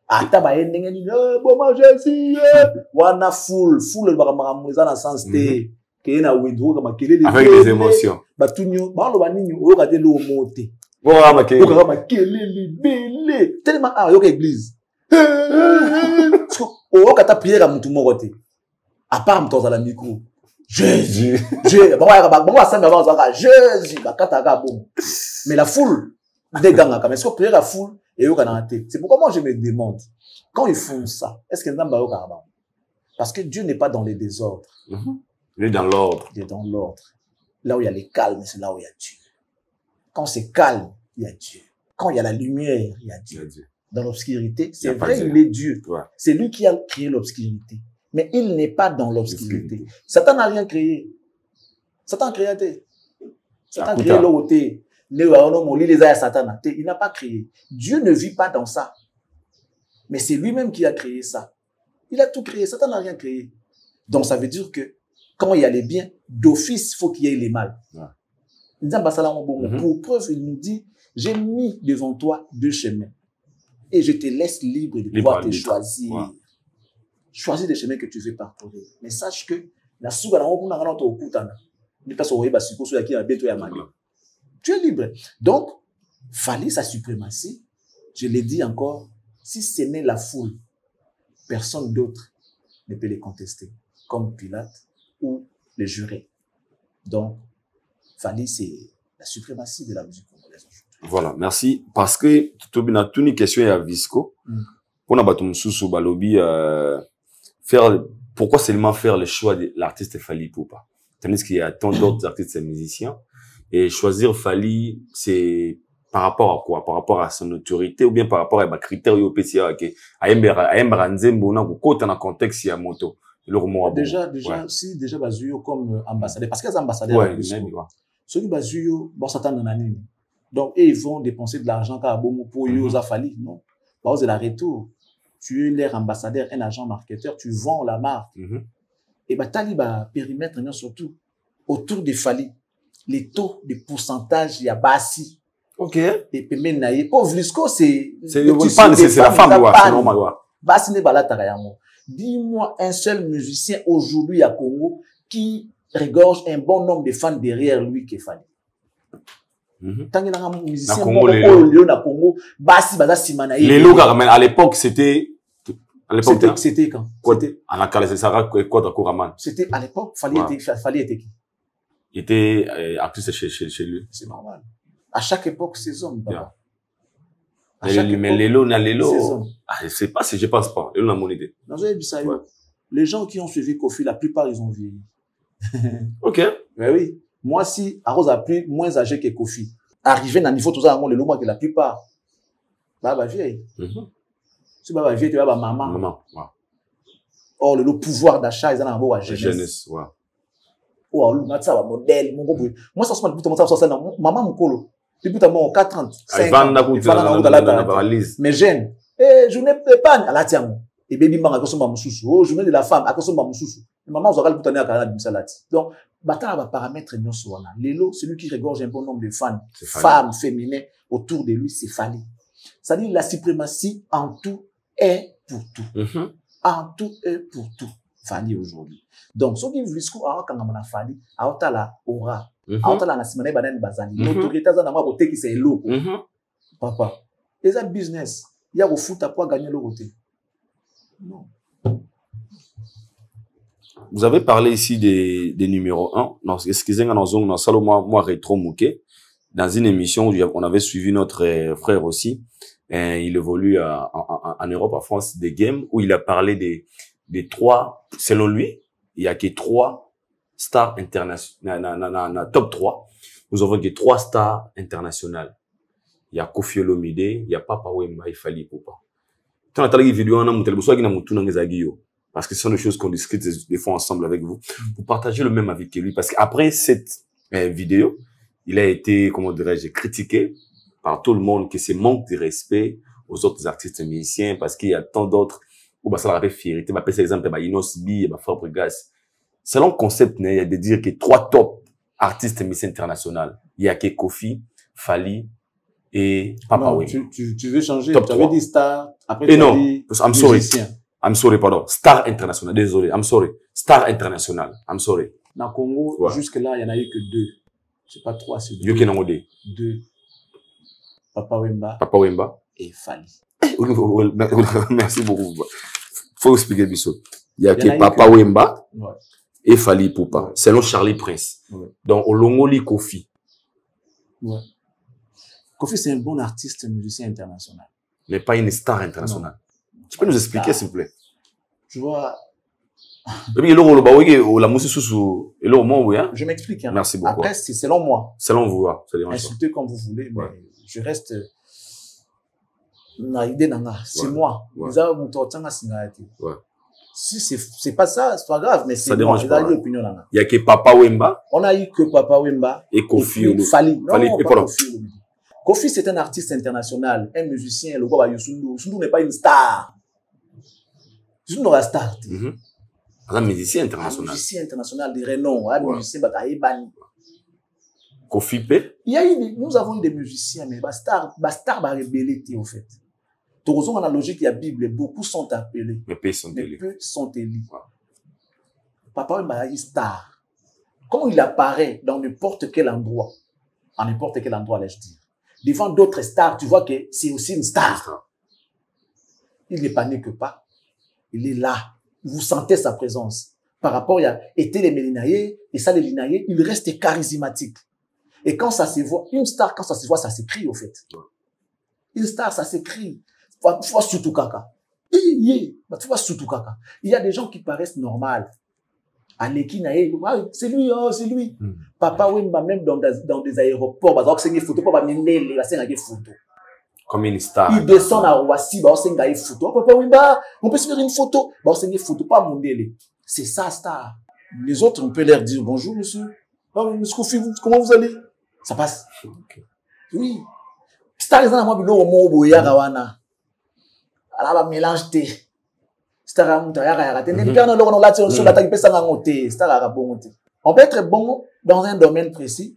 Ata ba endenge ni, bon Jésus, wana foule, foule baramara mweza na sens te. Ke na windro kama kelele.
Avec des émotions.
Batunyo, ba lo baninyo, o ka te lo mote.
O ka
ma kelele belé. Tellement yo ka église. O ka ta prière à mutu moko te. À part m'toza la micro. Jésus. Jésus. Mais la foule, des gangs, quand est-ce qu'on peut la foule et au canapé? C'est pourquoi moi je me demande, quand ils font ça, est-ce qu'ils n'ont pas au carabin? Parce que Dieu n'est pas dans les désordres.
Il est dans l'ordre.
Il est dans l'ordre. Là où il y a les calmes, c'est là où il y a Dieu. Quand c'est calme, il y a Dieu. Quand il y a la lumière, il y a Dieu. Dans l'obscurité, c'est vrai, il est Dieu. Ouais. C'est lui qui a créé l'obscurité. Mais il n'est pas dans l'obscurité. Satan n'a rien créé. Satan a créé. Satan a créé l'auté. Il n'a pas créé. Dieu ne vit pas dans ça. Mais c'est lui-même qui a créé ça. Il a tout créé. Satan n'a rien créé. Donc, ça veut dire que quand il y a les biens, d'office, il faut qu'il y ait les mal. Pour preuve, il nous dit, j'ai mis devant toi 2 chemins. Et je te laisse libre de pouvoir te choisir. Ouais. Choisis les chemins que tu veux parcourir. Mais sache que la souga na ngona ngana to okutana. Ni pas so yeba sikoso yaki na beto ya mali. Tu es libre. Donc, fallait sa suprématie. Je l'ai dit encore, si ce n'est la foule, personne d'autre ne peut les contester, comme Pilate ou les jurés. Donc, fallait c'est la suprématie de la musique congolaise.
Voilà, merci. Parce que tu as une question à Visco. On a battu sous balobi pourquoi seulement faire le choix de l'artiste Fally Ipupa? Tandis qu'il y a tant d'autres artistes et musiciens. Et choisir Fally, c'est par rapport à quoi? Par rapport à son autorité ou bien par rapport à ma critère au PCA que à Nzembo na ko kota na contexte ya moto.
Déjà si déjà bazuyo comme ambassadeur parce que les ambassadeurs ceux qui bazuyo bon s'attendre na nini. Donc ils vont dépenser de l'argent ka bomo pour yo za Fally non. Bah c'est la retour. Tu es leur ambassadeur, un agent marketeur, tu vends la marque. Et bah tali ba périmètre surtout autour de Fally. Les taux de pourcentage il y a bassi.
OK.
Et puis menaye pauvre Visco c'est
la femme ouais, c'est normal ouais.
Bassi ne bala tarayango. Dis-moi un seul musicien aujourd'hui à Congo qui regorge un bon nombre de fans derrière lui qui est Fally. Tant qu'il y a un musicien na Congo, bassi baza simana.
Les logas mais à l'époque c'était
c'était quand?
C'était à la Calais Sarah quoi d'accord Raman.
C'était à l'époque Fally était qui?
Il était artiste chez lui.
C'est normal. À chaque époque, ces hommes.
Yeah. Mais les lots, je sais pas si je pense pas. Les lots, n'a mon idée.
Les gens qui ont suivi Kofi, la plupart, ils ont vieilli.
OK.
Mais oui. Moi, si Arose a plus moins âgé que Kofi, arrivé à un niveau tout ça, les lots, moi, que la plupart, bah, vieille. Si bah, vieille, tu vas, maman.
Maman, ouais.
Or, le pouvoir d'achat, ils en ont un beau à jeunesse.
Ouais.
Oh, modèle, mon gros. Moi, ça se passe, ça, maman, mon colo. Depuis ta mort, 4 ans. 5 ans. Mais jeune. Eh, je n'ai pas, à la tienne. Et baby, man, à cause de ma moussou. Oh, je mets de la femme, à cause de ma moussou. Maman, vous aurez le boutonnier à Canada, du salati. Donc, bata va paramètre, non, sur là. Lélo, celui qui regorge un bon nombre de fans, femmes, féminines, autour de lui, c'est Fally. Ça dit la suprématie en tout est pour tout. En tout est pour tout. Fally aujourd'hui. Donc, ce qui veut dire quand on a Fally, à la aura. À la nasimane banen bazali. L'autorité za na moi côté qui c'est l'eau. Papa, c'est un business. Il y a au foot à quoi gagner le côté. Non.
Vous avez parlé ici des numéros 1. Non, excusez-moi, dans Salomon, moi, rétro mouquet. Dans une émission où on avait suivi notre frère aussi. Il évolue en Europe, en France, des games où il a parlé des 3, selon lui, il y a que 3 stars internationales, top 3. Nous avons que 3 stars internationales. Il y a Koffi Olomide, il y a Papa Wemba et Fally Ipupa. Quand on a vu vidéo, on a montré parce que ce sont des choses qu'on discute des fois ensemble avec vous, pour partager le même avis que lui. Parce qu'après cette vidéo, il a été, comment dirais-je, critiqué par tout le monde que c'est manque de respect aux autres artistes musiciens, parce qu'il y a tant d'autres où bah ça la fierté. Par exemple, Inos B et Fabre Gas. Selon le concept, il y a de dire que 3 top artistes musiciens internationaux. Il y a que Koffi, Fally et Papa Wemba.
Tu veux changer?
Top
tu avais dit star, après
tu
as dit
musicien. I'm sorry, pardon. Star international. Désolé. I'm sorry. Star international. I'm sorry.
Dans le Congo, jusque-là, il n'y en a eu que 2. C'est pas 3, c'est 2. 2. Papa
Wemba.
Et Fally.
Merci beaucoup. Faut expliquer Bissot. Il y a que Papa Wemba et Fally Ipupa. Selon Charlie Prince. Donc, au Longoli Koffi.
Ouais. Koffi, c'est un bon artiste musicien international.
Mais pas une star internationale. Tu peux nous expliquer, s'il vous plaît?
Tu vois.
Je
m'explique. Hein.
Merci beaucoup.
Après, c'est selon moi.
Selon vous,
insultez comme vous voulez, mais je reste. C'est moi. Si c'est pas ça, c'est pas grave, mais
ça dérange pas.
Opinion, là.
Il y a que Papa Wemba.
On a eu que Papa Wemba
et Kofi.
Fally. Non,
Fally,
pas Kofi. Kofi, c'est un artiste international, un musicien, le gars Youssou. Youssou n'est pas une star. Youssou n'est pas une star.
Un musicien international.
Un musicien international de renom, un musicien Bakaïbani.
Kofi P.
Nous avons eu des musiciens, mais Bastar va révéler, en fait. Dans la logique, il y a Bible, beaucoup sont appelés.
Mais peu sont élus.
Peu sont élus. Papa Wemba est star. Comment il apparaît dans n'importe quel endroit, à n'importe quel endroit, laisse dire. Devant d'autres stars, tu vois que c'est aussi une star. Il n'est pas né que pas. Il est là. Vous sentez sa présence. Par rapport à été les Mélinaïe, et ça les Linaïe, il reste charismatique. Et quand ça se voit, une star, quand ça se voit, ça s'écrit, au fait. Une star, ça s'écrit. Tu vois surtout caca. Tu vois surtout caca. Il y a des gens qui paraissent normales. C'est lui, oh, c'est lui. Papa Wemba, même dans des aéroports, bah, c'est une photo, pas une photo.
Comme une star.
Il descend à Roissy, bah, c'est une photo. Papa Wemba, on peut se faire une photo. Bah, c'est une photo, pas Mondele. C'est ça, star. Les autres, on peut leur dire bonjour, monsieur. Oh, monsieur Kofi, comment vous allez? Ça passe. Okay. Oui. Star, ils ont un au mot, boya, gawana. Alors, bah, mélange thé. On peut être bon dans un domaine précis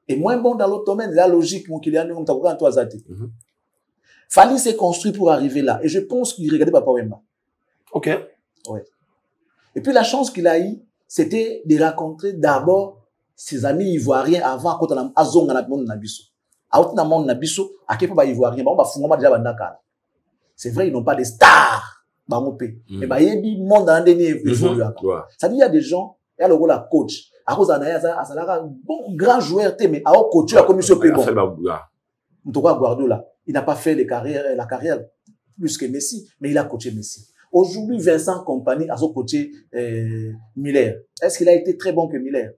et moins bon dans l'autre domaine. C'est la logique, mon client. Fally s'est construit pour arriver là. Et je pense qu'il regardait Papa Wemba.
Ok.
Ouais. Et puis la chance qu'il a eue, c'était de rencontrer d'abord ses amis ivoiriens avant quand on a azong na monde nabiso. Out na monde nabiso, à quel point ivoirien, bah on va foutre déjà bandaka. C'est vrai, ils n'ont pas de stars. Mais bah il y a monde dans des ça dit il y a des gens, il y a le rôle à coach. À cause un bon grand joueur mais à coach la commission bon. En tout cas Guardiola, il n'a pas fait la carrière plus que Messi, mais il a coaché Messi. Aujourd'hui Vincent Kompany a coaché Miller. Est-ce qu'il a été très bon que Miller?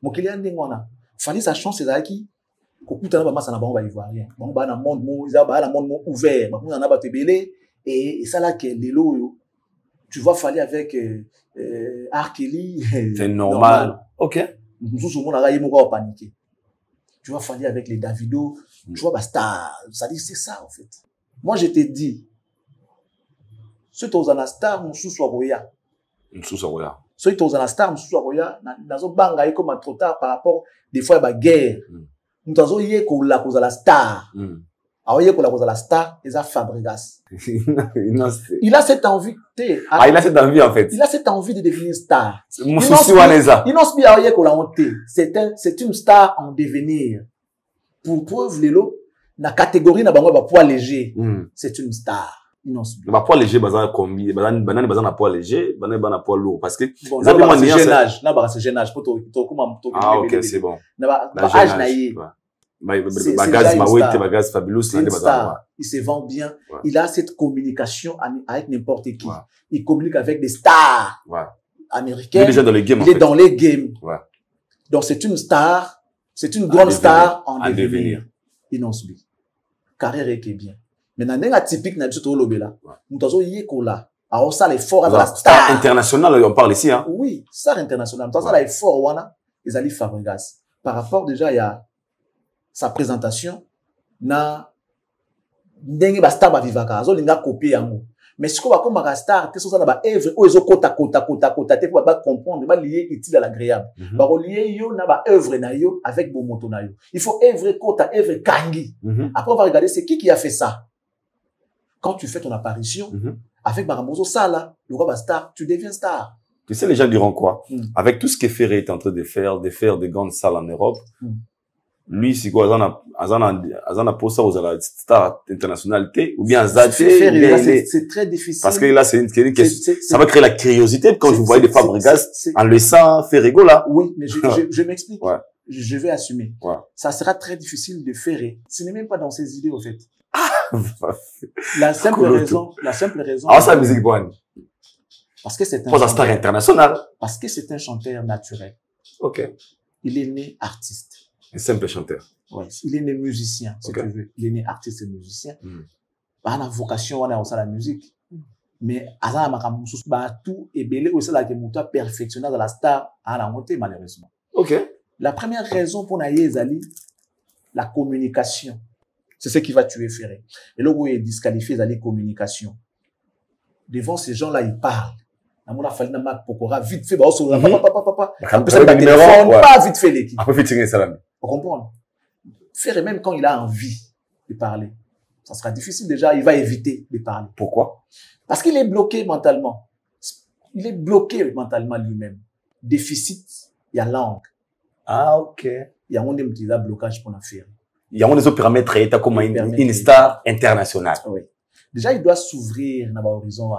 Mon client ndengona, Fally sa chance c'est qui kokutana ba masa na bango ba ivoirien. Bango ba na monde ouvert, bango na ba tebele. Et ça là que Lelo, tu vois Fally avec R. Kelly.
C'est normal. Ok.
Tu vois Fally avec les Davido. Tu vois Star. Ça dit c'est ça en fait. Moi je te dis, ceux qui ont la star, nous sous Roya. Ceux qui ont la star, nous sous Roya. Dans un banga comme trop tard par rapport des fois à la guerre. Nous avons eu la star. Alors, il y a la star, ils ont Fabregas. Il a cette envie.
Il a cette envie, en fait.
Il a cette envie de devenir star. C'est une star en devenir. Pour preuve, Lelo, la catégorie n'a pas poids léger. C'est une star.
Le poids léger, bazar combi, bazar poids léger, bazar poids lourd. Parce que,
c'est gênage. C'est gênage.
Ah, ok, c'est bon.
Il se vend bien. Ouais. Il a cette communication avec n'importe qui. Ouais. Il communique avec des stars américaines.
Il est déjà dans les games.
Il est dans les games. Ouais. Donc c'est une star, c'est une grande star en devenir. Inonsbi. Carrière est bien. Maintenant, n'est-ce typique n'a pas lobela. Nous avons eu là. Alors ça l'effort à la
star international, on parle ici, hein.
Oui, star international. Nous avons l'effort wana. Ils allaient Fabregas. Par rapport déjà il y a sa présentation na ndenge ba star ba vivaka azo linga copier yango mais siko ba comme ba star te so ça na ba œuvre o ezo kota te pour ba comprendre ba lier utile à l'agréable ba relier yo na ba œuvre na yo avec bon moto na yo il faut œuvre kota œuvre kangi après on va regarder c'est qui a fait ça quand tu fais ton apparition avec Baramozo Sala le roi ba star tu deviens star.
Tu sais les gens diront quoi avec tout ce que Ferré est en train de faire des grandes salles en Europe. Lui, c'est quoi, Azana pour ça, aux la star internationalité, ou bien
c'est très difficile.
Parce que là, ça va créer la curiosité quand je vois des Fabregas en laissant Ferrego là.
Oui, mais je m'explique. Ouais. Je vais assumer. Ouais. Ça sera très difficile de faire. Ce n'est même pas dans ses idées, au fait. La simple raison.
Ah, ça, musique bonne.
Parce que c'est un.
Pour la star internationale.
Parce que c'est un chanteur naturel.
Ok.
Il est né artiste.
Un simple chanteur.
Ouais, il est né musicien, si tu veux. Il est né artiste et musicien. Par la vocation, on a aussi la musique. Mais azana makambo sous tout et belé aussi la que muta perfectionner dans la star à la montée malheureusement.
OK.
La première raison pour naïe zali la communication. C'est ce qui va tuer Ferré. Et là où il est disqualifié zali communication. Devant ces gens-là ils parlent. Namona falli na mak pokora vite fait ba so papa. Pas vite fait l'équipe.
Après fitting salam.
Vous comprenez? Ferré même quand il a envie de parler, ça sera difficile déjà, il va éviter de parler.
Pourquoi?
Parce qu'il est bloqué mentalement. Il est bloqué mentalement lui-même. Déficit, il y a langue.
Ah, OK.
Il y a un petit blocage pour la faire.
Il y a un des autres paramètres état comme une star internationale.
Oui. Déjà, il doit s'ouvrir dans l'horizon.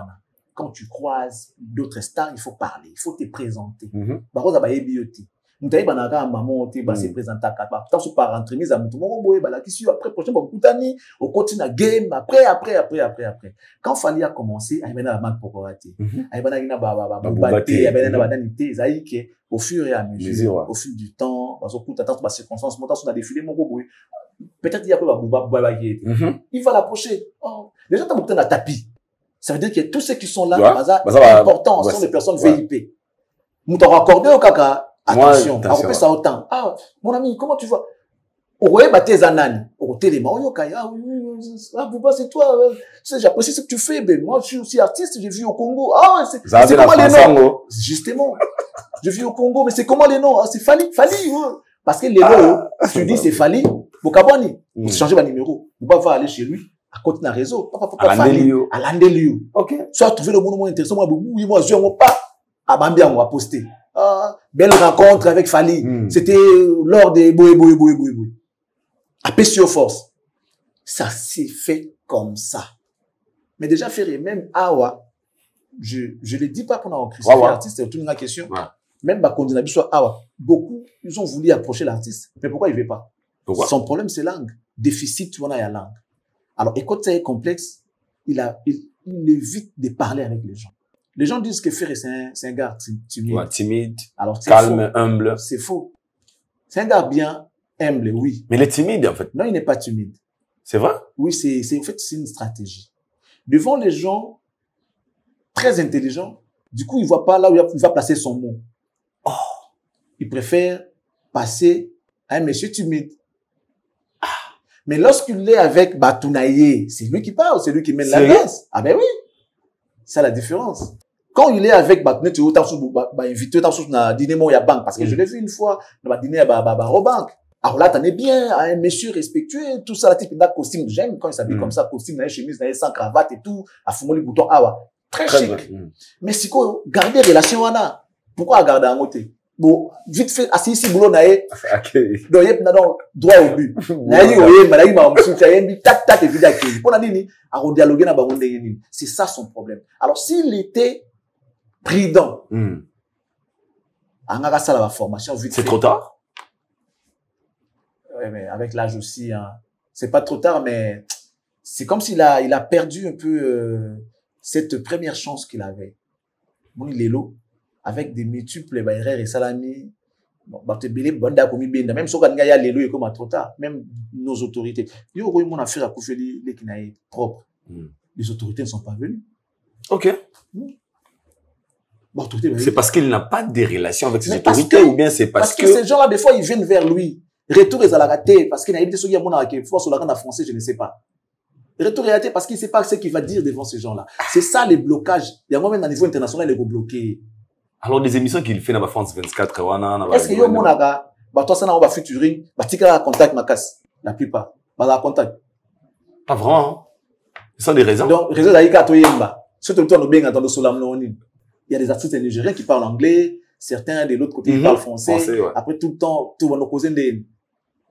Quand tu croises d'autres stars, il faut parler, il faut te présenter. Par exemple, il y a Mutaï banaka maman te se présenter à quatre tant sous par entremise à mutu moko boye bala qui après prochain ba kutani au continue à game après quand Fally a commencé a bena la pokorati a bena ina ba bate a bena na badani te zaike au fur et à mesure au fil du temps parce que tant ba circonstances montant sur la défilé moko boye peut-être il y a pas ba il va l'approcher les gens t'ont beaucoup de tapis ça veut dire que tous ceux qui sont là important sont des personnes VIP mutu raccordé au kaka. Attention, on ça autant. Ah, mon ami, comment tu vas? Oye, bah, tes anani. Au téléma, Bouba, c'est toi. Tu sais, j'apprécie ce que tu fais, mais moi, je suis aussi artiste, j'ai vu au Congo. Ah, c'est comment les noms? Justement. Je vis au Congo, mais c'est comment les noms? Ah, c'est Fally, ouais. Parce que les noms, tu dis c'est Fally, Bokabani. Vous changez votre numéro. Bouba va aller chez lui, à côté d'un réseau. À l'Andelio. Ok. Soit trouver le monument intéressant, moi, je ne pas. À Bambia, on va poster. Belle rencontre avec Fally. C'était lors des Boé. À Pessio Force. Ça s'est fait comme ça. Mais déjà, Ferré, même Awa, je ne le dis pas qu'on a un crucifié l'artiste, c'est toute une question. Même Bakondinabi soit Awa. Beaucoup, ils ont voulu approcher l'artiste. Mais pourquoi il ne veut pas? Son problème, c'est langue. Déficit, tu vois, il y a langue. Alors, écoute, c'est complexe. Il évite de parler avec les gens. Les gens disent que Ferré, c'est un gars timide.
Ouais, timide.
Alors,
calme, humble.
C'est faux. C'est un gars bien humble, oui.
Mais il est timide, en fait.
Non, il n'est pas timide.
C'est vrai?
Oui, en fait, c'est une stratégie. Devant les gens très intelligents, du coup, il ne voit pas là où il va placer son mot. Oh, il préfère passer à un monsieur timide. Ah. Mais lorsqu'il est avec Batounaye, c'est lui qui parle, c'est lui qui mène la danse. Ah ben oui. C'est la différence. Quand il est avec Batounaye, tu vas inviter à dîner à banque. Parce que je l'ai vu une fois, on va dîner à Robank. Alors là, t'en es bien, à un monsieur respectueux, tout ça, la type d'un costume. J'aime quand il s'habille comme ça, costume, une chemise, sans cravate et tout, à fumer les boutons, très chic. Mais si quoi, garder relation, pourquoi garder un côté? Bon, vite fait, assis ici, boulot, naé. Donc, yep, droit au but. Naï, oye, malaï, ma moussoucha, yembi, tac, et vida, qui. Pour la nini, à dialoguer na baronde yeni. C'est ça son problème. Alors, s'il était prudent, à ça, la formation, vite
c'est trop tard?
Ouais, mais avec l'âge aussi, c'est pas trop tard, mais c'est comme s'il a perdu un peu, cette première chance qu'il avait. Mon Lélo, avec des multiples erreurs et salami, même si on a Lélo et comme trop tard, même nos autorités. Il y a eu mon affaire à Koufeli, les Kinaï propres. Les autorités ne sont pas venues.
Ok. C'est parce qu'il n'a pas de relation avec ses autorités ou bien c'est parce que
ces gens-là, des fois, ils viennent vers lui. Retour est à la raté parce qu'il a été sur mon force sur la rande français, je ne sais pas. Retour est raté parce qu'il ne sait pas ce qu'il va dire devant ces gens-là. C'est ça les blocages. Il y a moi-même à niveau international, il est bloqué.
Alors, des émissions qu'il fait dans la France 24,
est-ce qu'il y a mon aga, toi, ça n'a pas featuring, tu as contact ma casse. La plupart. La contact.
Pas vraiment. Ce sont des raisons.
Donc, raison d'aïka toyemba. Surtout le temps nous bien entendre Solam Loni. Il y a des artistes nigériens qui parlent anglais, certains de l'autre côté, ils parlent français. Après tout le temps, tout va nous causer des,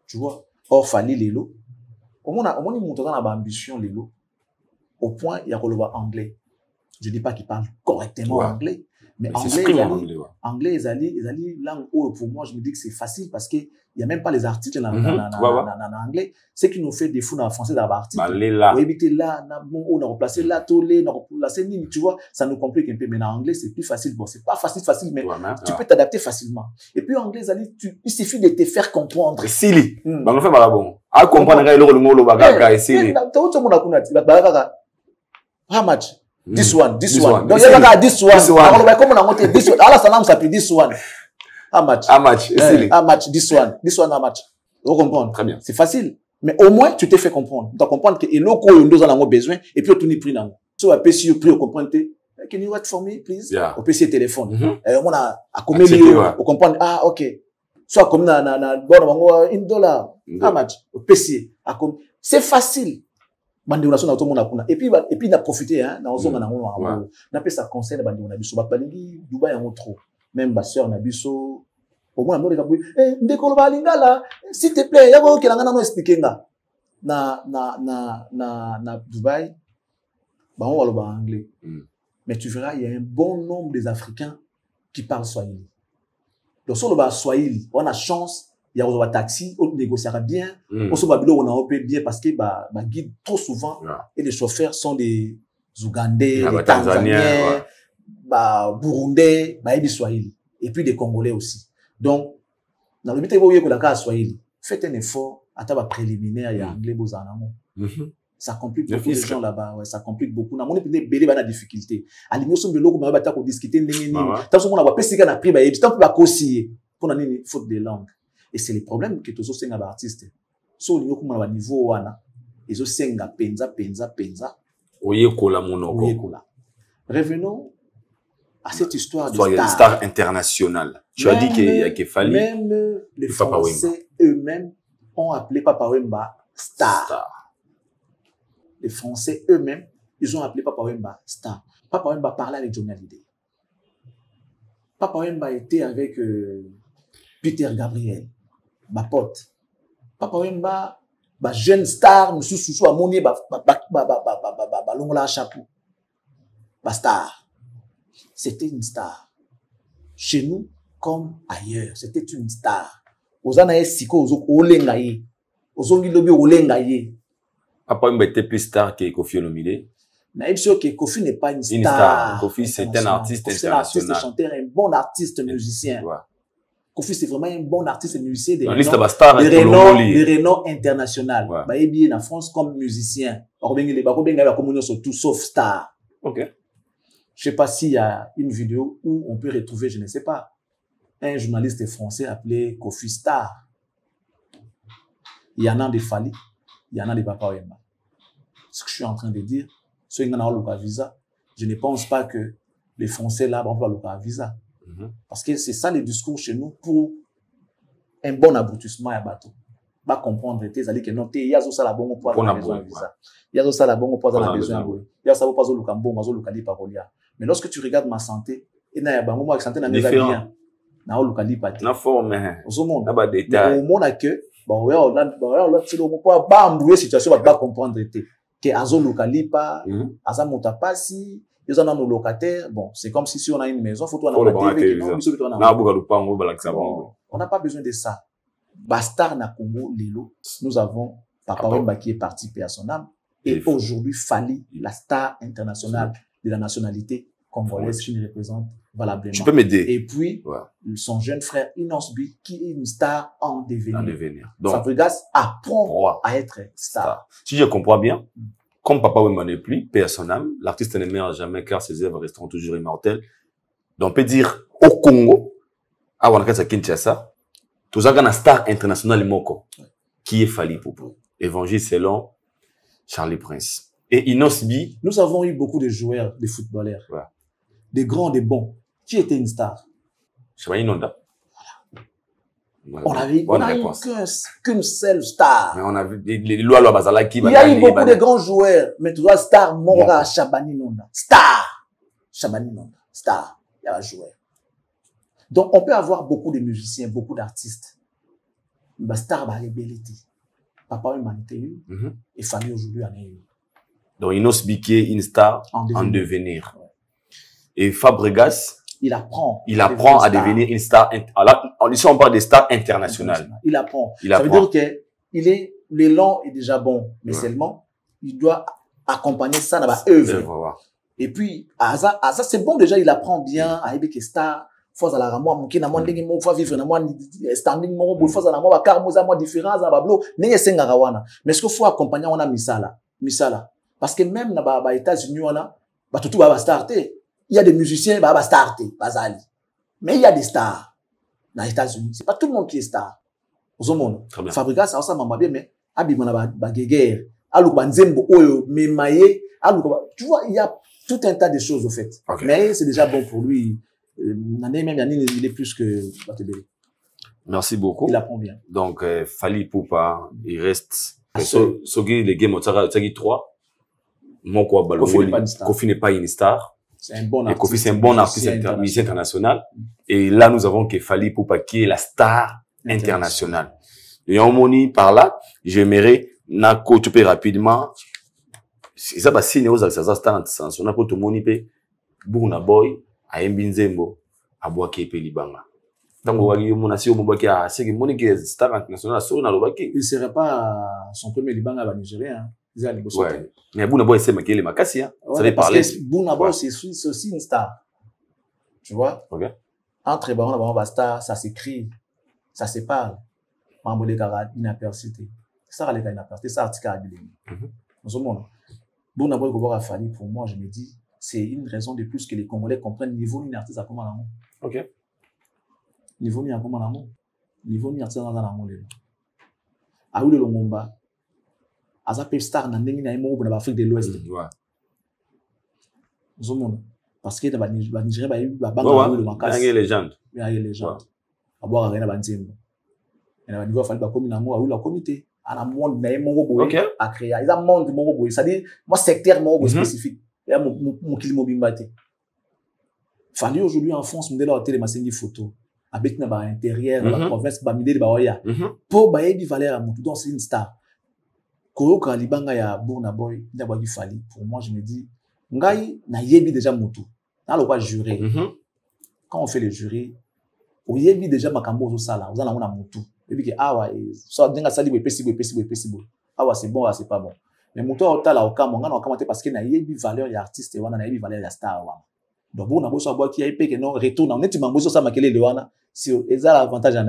tu vois. Or, Fally Lelo. Au moins, il montre dans l'ambition Lelo. Au point, il y a le anglais. Je dis pas qu'il parle correctement anglais. Mais anglais, ils allaient langue haut. Pour moi, je me dis que c'est facile parce qu'il n'y a même pas les articles en anglais. Ce qui nous fait des fous dans le français dans l'article. On éviter là, on a remplacé là, tolé, on a remplacé ni, tu vois, ça nous complique un peu. Mais en anglais, c'est plus facile. Bon, c'est pas facile, mais tu peux t'adapter facilement. Et puis, en anglais, il suffit de te faire comprendre.
Sili. On fait bon. À comprendre, il y a le mot, le bagage, Sili.
How much? This one.
This
Donc,
one.
il y a this one. Alors, comme on a monté this one. Alors, ça n'a s'appelle this one. Un match. Un match, this one. This one, un match. Vous comprenez?
Très bien.
C'est facile. Mais au moins, tu t'es fait comprendre. Tu dois comprendre que l'eau, nous en avons besoin, et puis, tu n'es pris dans. So, à PC, tu peux comprendre, can you wait for me, please? Au PC, téléphone. On a combien de comprendre, ah, ok. Soit comme bon, $1. Un match. Au PC. C'est facile. Et puis, il a profité, hein, dans on a fait ça conseil, on a dit, Dubaï, on trop. Même ma soeur, on a dit, au moins, on a dit, s'il te plaît, il y a un qui a expliqué, na Dubaï, on va le parler anglais. Mais tu verras, il y a un bon nombre des Africains qui parlent Swahili. Donc, si on va Swahili, on a chance, il y a un taxi, on négociera bien, on se va on a bien parce que guide trop souvent et les chauffeurs sont des Ougandais, des Tanzaniens, Burundais, des Swahili et puis des Congolais aussi. Donc, dans le but de vous que Swahili, faites un effort à ta préliminaire il y a anglais bozanamo. Ça complique beaucoup les gens là-bas, ouais, ça complique beaucoup. Na mon épine belé ba na difficulté. À l'immense de l'eau ba ta ko discuter ndenge nini. Tant qu'on a pas pesika na pri ba yebi, tant pas conseiller pour na nini faute de langue. Et c'est le problème que tous ces artistes. So l'union comme à niveau wana, ils ont senga penza.
Oye kola monoko.
Oye kola. Revenons à cette histoire de
star internationale. Tu as dit qu'il fallait.
Même les Français eux-mêmes ont appelé Papa Wemba star. Les Français eux-mêmes, ils ont appelé Papa Wemba star. Papa Wemba parlait avec Johnny Hallyday. Papa Wemba était avec Peter Gabriel, ma pote. Papa Wemba, jeune star, nous sous amonier, l'ongla chapeau. Star. C'était une star. Chez nous, comme ailleurs, c'était une star. Ozana siko olengaye. Ozongi lobi olengaye.
Papa Wemba était plus star que Kofi Olomide.
Mais sûr que Kofi n'est pas une star.
Kofi, c'est un artiste international.
C'est un artiste, chanteur, un bon artiste musicien. Kofi, c'est vraiment un bon artiste musicien de renom international. Il est bien en France comme musicien. Il est tout sauf star.
Ok.
Je ne sais pas s'il y a une vidéo où on peut retrouver, je ne sais pas, un journaliste français appelé Kofi Star. Il y en a des Fali, il y en a des Papa Wemba. Ce que je suis en train de dire, ceux qui ont le visa, je ne pense pas que les Français là vont avoir le visa. Parce que c'est ça le discours chez nous pour un bon aboutissement à bateau. Pas comprendre, c'est-à-dire que non, il y a ça la bonne pour avoir besoin de visa. Il y a ça la bonne pour avoir besoin de visa. Il y a ça pour avoir besoin de visa. Mais lorsque tu regardes ma santé, il y a un bon santé dans mes bien. Na olukali pate.
Na forme.
Au
na ba détail.
Au monde que là c'est le pas ba mbouer situation va pas comprendre que azo lukali pa, aza motapasi, ils ont nos locataires. Bon, c'est comme si on a une maison, faut toi na TV, on n'a pas besoin de ça. Bastar na Congo Lelo, nous avons Papa Wemba qui est parti paix à son âme et aujourd'hui Fali, la star internationale de la nationalité congolaise qui nous représente valablement.
Tu peux m'aider.
Et puis, son jeune frère Inosbi, qui est une star en devenir.
Donc,
Fabregas apprend à être star.
Si je comprends bien, comme Papa Wemba n'est plus, paix à son âme, l'artiste ne meurt jamais car ses œuvres resteront toujours immortelles. Donc, on peut dire au Congo, à Wanakasa Kinshasa, tout ça, star international Moko, qui est Fali Popo. Évangile selon Charlie Prince. Et Inosbi.
Nous avons eu beaucoup de joueurs, de footballeurs. Des grands, des bons. Qui était une star?
Chebaï Nonda.
On a eu qu'une seule star.
Mais on a vu les lois Bazala qui.
Il y a eu beaucoup de grands joueurs, mais tu vois, star, Mora, Chabani Nonda. Star! Chabani Nonda. Star. Il y a un joueur. Donc, on peut avoir beaucoup de musiciens, beaucoup d'artistes. Mais star, bah, les belletés. Papa, il m'a été et Fali aujourd'hui en a eu.
Donc, Inosbi qui est une star en devenir. Et Fabregas, il apprend à devenir une star. Ici, on parle des stars internationales.
Il apprend. Ça veut dire que l'élan est déjà bon, mais seulement, il doit accompagner ça dans la œuvre. Et puis, Asa, c'est bon déjà, il apprend bien à Ebeke star. Faut à la ramoi, mouki na moi ndenge mo faut vivre na moi standing mo bo faut à la moi car mo za moi différence à bablo nenge senga rawana. Mais ce qu'il faut accompagner on a misala. Parce que même na ba États-Unis on a Bah, tout va starter. Il y a des musiciens, bah, starter, bazali. Mais il y a des stars. Dans les États-Unis, c'est pas tout le monde qui est star. Aux hommes, Fabrica, ça m'a bien, mais, abimana, ba, guéguerre. Alors, ba, nzembo, oyo, memaye. Alors, tu vois, il y a tout un tas de choses, au fait. Okay. Mais c'est déjà bon pour lui. Il est plus que Batebele.
Merci beaucoup.
Il apprend bien.
Donc, Fally Ipupa, il reste. Sogi, les games, Tsagi 3. Moko Balongoli. Kofi n'est pas une star.
C'est un bon artiste.
Et Kofi, c'est un bon artiste musicien international. Et là, nous avons que Fally Ipupa qui est la star internationale. Et en moni par là, j'aimerais, Nako, tu peux rapidement. C'est ça, bah, si nous avons ça star international pour tout le monde, Burna Boy, a Mbinzembo, a Boaké Libanga. Donc, on va dire, mon assis au Mobaki, c'est que mon équipe star international, c'est un Lobaki.
Il serait pas son premier Libanga à Nigérien.
Ouais. Mais Burna Boy, c'est Makele Makassi, hein. Ça veut parler.
Burna Boy, c'est aussi une star. Tu vois?
Ok.
Entre Barona star, ça s'écrit, ça se parle. Mambolé Gara, inapercité. Ça, les gars, inapercité, ça, article à Billy. Dans ce monde. Burna Boy, Gobora Fally, pour moi, je me dis, c'est une raison de plus que les Congolais comprennent niveau ni artiste à comment l'amour.
Ok.
Niveau ni à comment l'amour. Niveau ni artiste dans l'amour. À où le Longomba. Aza pep star na ndenge na yemo pour l'Afrique de l'Ouest.
Ouais.
Zomon parce que ba Nigeria ba
banga le makasi. Il y a légende.
Il y a légende. Aboa rien ba nzembo. Et na niveau Fally ba komi na mo a la comité. Ana monde na yemo boye a créer. Ils a monde mo boye, c'est-à-dire moi secteur mo boye spécifique. Il y a mon kilimo bimbate. Fally aujourd'hui en France modèle à télé masengi photo. Avec na ba intérieur la province ba mideli ba oya. Pour ba yebi valeur à mutu donc c'est une star. Koyoka libanga ya Burna Boy d'abord Fally pour moi je me dis ngai na yebi déjà mutu na le quoi jurer quand on fait le jury on yebi déjà makambo zo sala on a na mutu et puis que awa so denga sali bo pesi bo awa c'est bon c'est pas bon mais mutu otala okamo ngana okamo te parce que na yebi valeur ya artiste wana na yebi valeur ya star wana donc Burna Boy so bois qui a épé que non retourne on est mambo so sa makele le wana si ezala avantage en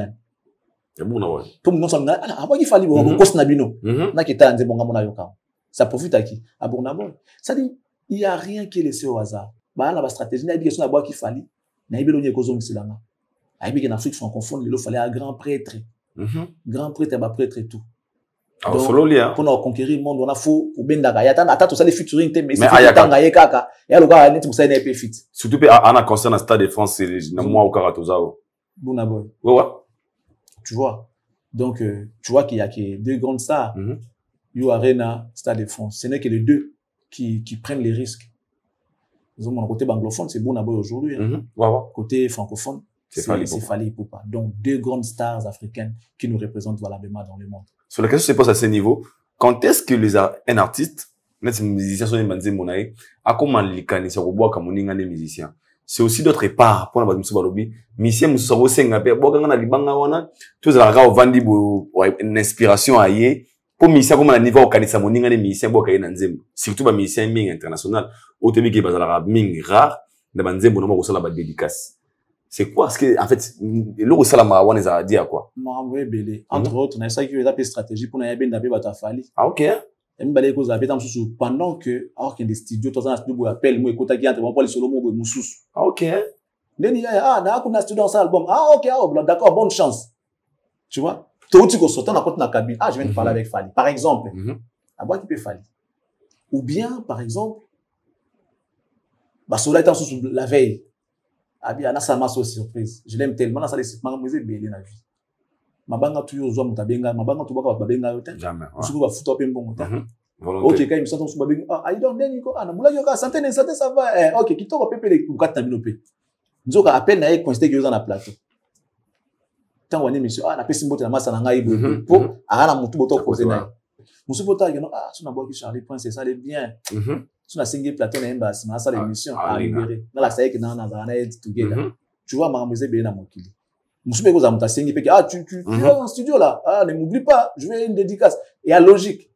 c'est bon là ouais
tout le monde s'en a Fally bo ko snabino na kita nze bonga mona yoka ça profite à qui à Burna Boy ça dit il y a rien qui est laissé au hasard ba la stratégie na bi que na bois qui Fally na ibelo nye kozo ngisilanga aibi que en Afrique francophone il fallait un grand prêtre ba prêtre et tout
donc solo lia
pour nous conquérir le monde on a faut ou benda ga yata ata to ça les featuring mais c'est tanga ye kaka ya lo ga neti musa na ep fit
surtout ana concerne le Stade de France na moi au Karatozao
Burna Boy
ouais
tu vois. Donc, tu vois qu'il y a que deux grandes stars. You Arena, Stade de France. Ce n'est que les deux qui prennent les risques. Mon côté anglophone, c'est Burna Boy aujourd'hui. Côté francophone, c'est Fally Ipupa. Donc, deux grandes stars africaines qui nous représentent valablement dans le monde.
Sur la question se pose à ce niveau, quand est-ce que un artiste, les musiciens sont des monaïs, à comment les canisses au bois comme on est musiciens? C'est aussi d'autre part pour la base de musicien muso senga pe boka ngana libanga wana tous la ra vandi bo une inspiration aye pour musicien comme na niveau au kanisa moninga les musiciens boka ina nzembo surtout ba musicien ming international au tebi ke bazala ming rare na banzembo no ko sala ba dédicace c'est quoi parce que en fait le sala ma wana za dire quoi
ma belé entre autres na ça qui est stratégie pour na yabenda be bata Fally
ok
mbale ko za beta mususu pendant que alors qu'il y a des studios tous en studio appelle moi écoute qui entre pour les solo mo mususu
ok
Deni na kuna studio dans album ok d'accord bonne chance tu vois toi tu ko sortant na compte na cabine je viens de parler avec Fally par exemple à bois qui peut Fally ou bien par exemple bah cela étant sous la veille bien na ça m'a surprise je l'aime tellement na ça les mademoiselle belé na vie mabanga tu yo zo mutabenga mabanga tu baka babenga yo te
jamais
suku ba futa pe mbongo ta ok quand il s'entend sur babenga I don't then ko na mula yo ka santé ça va ok kitoko pepe le kukata bino pe nzoka appel na e constater que yo na plateau tant wani monsieur na pesi mbote na masa na ngai bo po na mutu boto poser na musu bota que non suna boki Charlie Prince c'est ça les bien suna single plateau na embassy na ça l'émission à libérer na la saye que na together tu vois mademoiselle belé na mokili Moussoupe ko zamuta sengi pe tu es dans le studio là ne m'oublie pas je vais une dédicace et à logique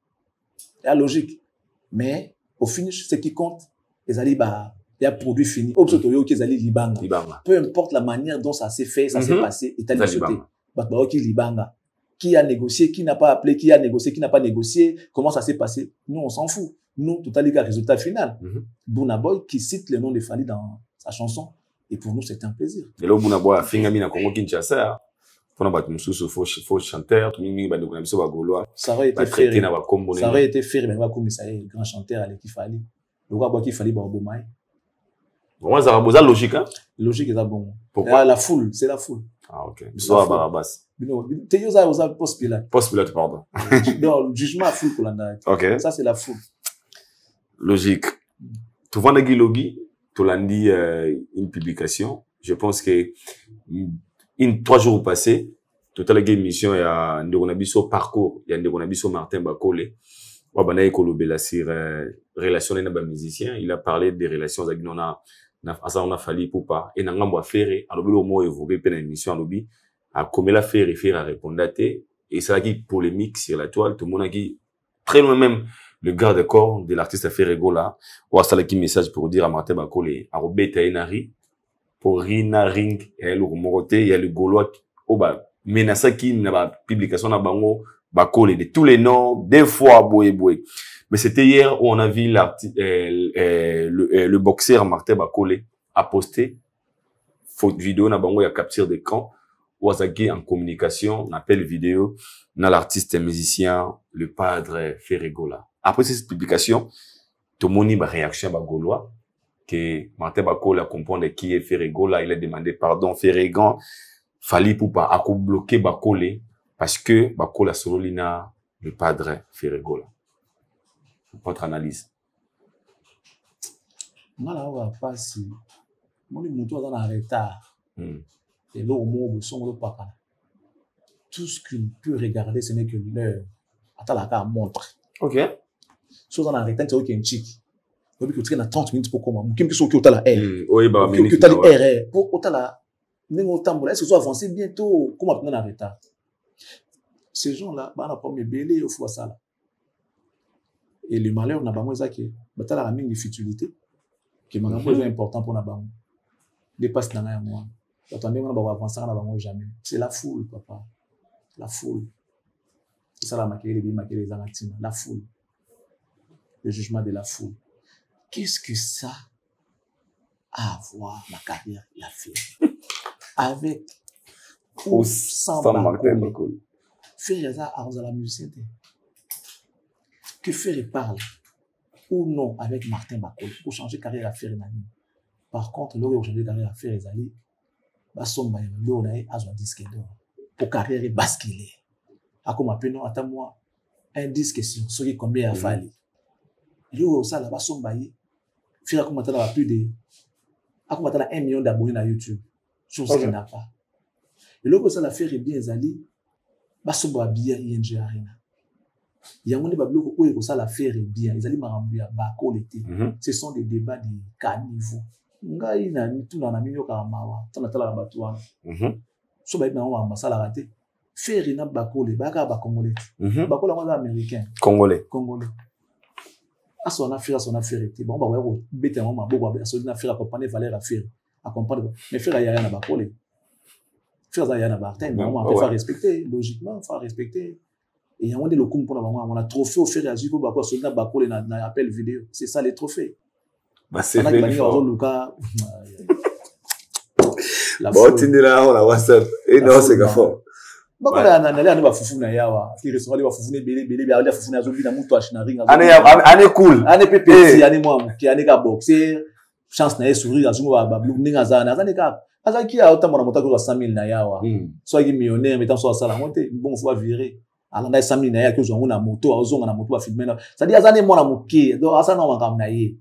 mais au finish ce qui compte les ali ba il y a produit fini obsotoyo qui ali libanga peu importe la manière dont ça s'est fait ça s'est passé et tali sauté ba qui libanga qui a négocié qui n'a pas appelé qui a négocié qui n'a pas négocié comment ça s'est passé nous on s'en fout Nous, tout à l'heure, résultat final. Burna Boy qui cite le nom de Fally dans sa chanson. Et pour nous, c'était un plaisir.
Et là, Burna Boy a fait un Congo Kinshasa. Pour nous, faut chanteur,
ça aurait été fait. Ça aurait été fait, mais comme ça est grand chanteur avec Fally. Le gars qui Fally Barbomaï.
Bon, ça va logique, hein?
Logique, c'est bon.
Pourquoi?
La foule, c'est la foule.
Ah, ok. Soit Barabas.
Non, tu as post-pilote.
Post-pilote, pardon.
Non, le jugement à foule pour l'andar.
Ok.
Ça, c'est la foule.
Logique. Tu vois, Nagui Logi, tu l'as dit, une publication. Je pense que, 3 jours passés, tout à l'heure, émission, il y a un Ndegonabiso parcours, il y a un Ndegonabiso Martin Bakole. Wabana Ekolobela sur relation avec les musiciens. Il a parlé des relations avec nous. On a fallu pour pas. Et n'angam wa faire. Alors, le mot évoqué pendant l'émission, alobi. A comme la faire à répondre à té. Et ça qui polémique sur la toile. Tout le monde a qui, très loin même, le garde-corps de l'artiste a fait Regola. Ou à ça qui message pour dire à Martin Bakole, à Robert Tainari, pour Rina Ring, et le Moroté, il y a le Gaulois, oh bah, menaça qui n'a pas publication na bango, Bakole, de tous les noms, des fois, boé. Mais c'était hier où on a vu le boxeur Martin Bakole a posté faute vidéo na bango, il y a capture d'écran, ou à en communication, on appelle vidéo, na l'artiste musicien, le padre Ferregola. Après cette publication, tout le monde a réaction à Gaulois, que Martin Bakole a compris qui est Ferregola, il a demandé pardon, Ferregan, Fally Poupa a bloqué Bakole, parce que Bakole a sololina le padre Ferregola. Votre analyse.
Moi, là, on va passer. Moi, les moutons dans un retard. Et là, au moins, ils sont pas. Tout ce qu'il peut regarder, ce n'est que l'heure. Attends, la carte montre.
Ok.
Soit dans un retard, tu as aucun chic. Tu as 30 minutes pour comment. Qui me dit que tu as la R.
Oui, bah,
tu as la R. Pour tu as la. Est-ce que tu vas avancer bientôt? Comment tu as un retard? Ces gens-là, on a pas mes bélés au foie ça là. Et le malheur, on a pas moins ça qui est la mine de futilité, qui est important pour nous. Dépasse dans la moi. Attendez, on va avancer dans la jamais. C'est la foule, papa. La foule. C'est ça la maquille, les anatimes. La foule. Le jugement de la foule. Qu'est-ce que ça a à voir la carrière la fait avec ou sans Bakole? Faire ça à la musique. Que Ferry parle ou non avec Martin Bakole pour changer carrière à Ferry Nani. Par contre, là où il changer carrière à Ferry Zali, Basson Baye, là où on a un disque d'or pour carrière basculer. À comme appelle non, attends-moi, un disque sur ce qui combien à Fally. Là où ça, là, Basson Baye, Ferry a commencé à plus de, a commencé à 1 million d'abonnés sur YouTube. Chose qu'il n'a pas. Et là où ça, la Ferry bien Zali, Basson Baye bien ING Arena. Il y a un bloc où ça la faire bien. Ils allaient m'arranger à Bakole. Ce sont des débats de caniveau. Ngai na tout na minyo kamawa. Tana tala batouana. So ba na wa masala raté. Faire ina Bakole, baka ba congolais. Bakole on américain. Congolais. Aso na faire été. Bon ba wa bete on ma bobo ba so na faire accompagner Valère à faire. Accompagner. Mais faire ya na Bakole. Faire ça ya na Martin, on va faire respecter logiquement, faut respecter. Et il y a un des locaux pour on a trophée au fer et à Zibo Bakole, Solina Bakole n'a appel vidéo. C'est ça les trophées.
Bah c'est vrai.
Bon,
tu dis là, on a WhatsApp. Et non, c'est fort.
Bakole a allé à Foufouna yawa. Qui restaurant les Foufouna belé à Foufouna zombie na muto achina ring.
Année cool.
Année pépé, année moi qui année ka boxer. Chance na sourire à Zungo ba blue ninga za na année ka. Azaki a autant mon moto ko 100,000 na yawa. Soit qui millionnaire mettant sur ça la montée. Bon, faut virer. Alors, on a 100,000 naira que on a moto, on a moto à filmer. C'est-à-dire, azane moi na moké, donc asa na wakam na ye.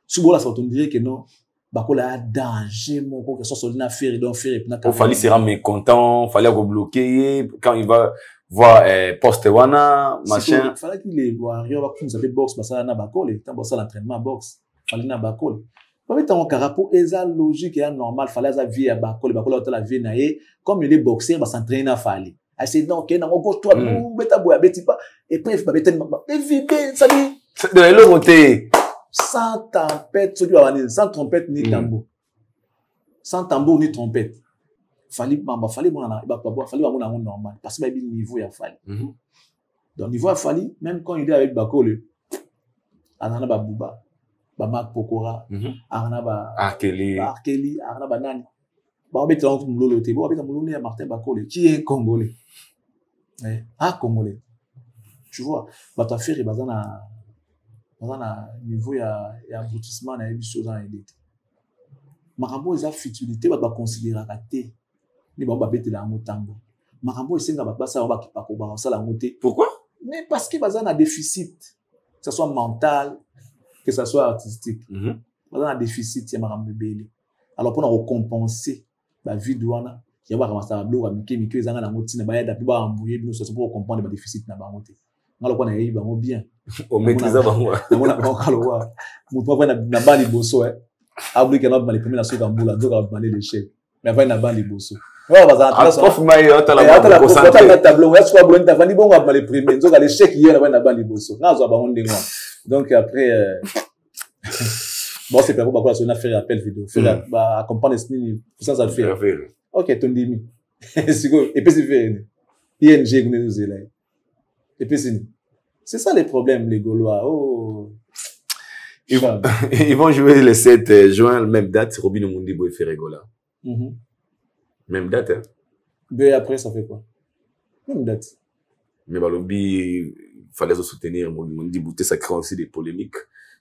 Subola ça on dirait que non, Bakole a danger mon que ça solina faire donc faire et
puis Fally sera mécontent, fallait rebloquer quand il va voir poste wana machin.
Fallait qu'il les voit rien va comme ça fait boxe ça na Bakole, tant ça l'entraînement boxe, fallait na Bakole. Pas mettre en carapo eza logique et normal, fallait ça vie à Bakole a la vie na ye comme il est boxeur va s'entraîner à Fally. I said, non, ok, non, on gauche, toi, bêta boya, bêtipa, et puis, il va bêter, éviter, ça dit.
C'est de l'eau montée.
Sans tempête, ce qui va venir, sans trompette ni tambour. Sans tambour ni trompette. Fallait, fallait, normal. Parce que, niveau, il a fallu. Donc, niveau a fallu, même quand il est avec Bakole, Arana ba Bouba, ba Marc Pokora, Arana ba
Arkeli,
Arana ba Nani. Ba obé tant Moulolo te, ba obé tant Moulolo Martin Bakole, qui est congolais. Congolais. Tu vois, bah ta faire bazana niveau ya abrutissement na émission dans les détails. Makambo eza futilité ba considérer raté. Ni ba bete la motango. Makambo esenga ba ça ba kipako ba ça la moté.
Pourquoi?
Mais parce que bazana déficit, que ce soit mental, que ce soit artistique. Bazana déficit ya makambo belé. Alors pour nous compenser ba vie douana, il y a ba ça blo mike ezanga na motina ba ya da ba ambouyer nous c'est pour comprendre ba déficit na ba moté. Ngalo kwa na yebi bango bien
o maîtriser bango
mona ba kalowa mutu pa na bali boso abli que na ba les premiers na soka mbula ndoka ba les chèques mais va na bali boso wa bazana
prof mai ota
la concentré tableau ya swa blo nta vani bongo ba les premiers ndoka les chèques hier na bali boso nazo ba onde ngwa donc après bon c'est pas quoi ça on a fait appel vidéo faire ba accompagner ce ça le faire OK ton demi c'est quoi et puis c'est fait ING nous est là. Et puis c'est ça les problèmes, les Gaulois. Oh.
Ils vont jouer le 7 juin, même date, Robin Mundibo et Ferregola. Même date, hein?
Mais après, ça fait quoi? Même date.
Mais Balobi, il fallait soutenir Mundibo. Ça crée aussi des polémiques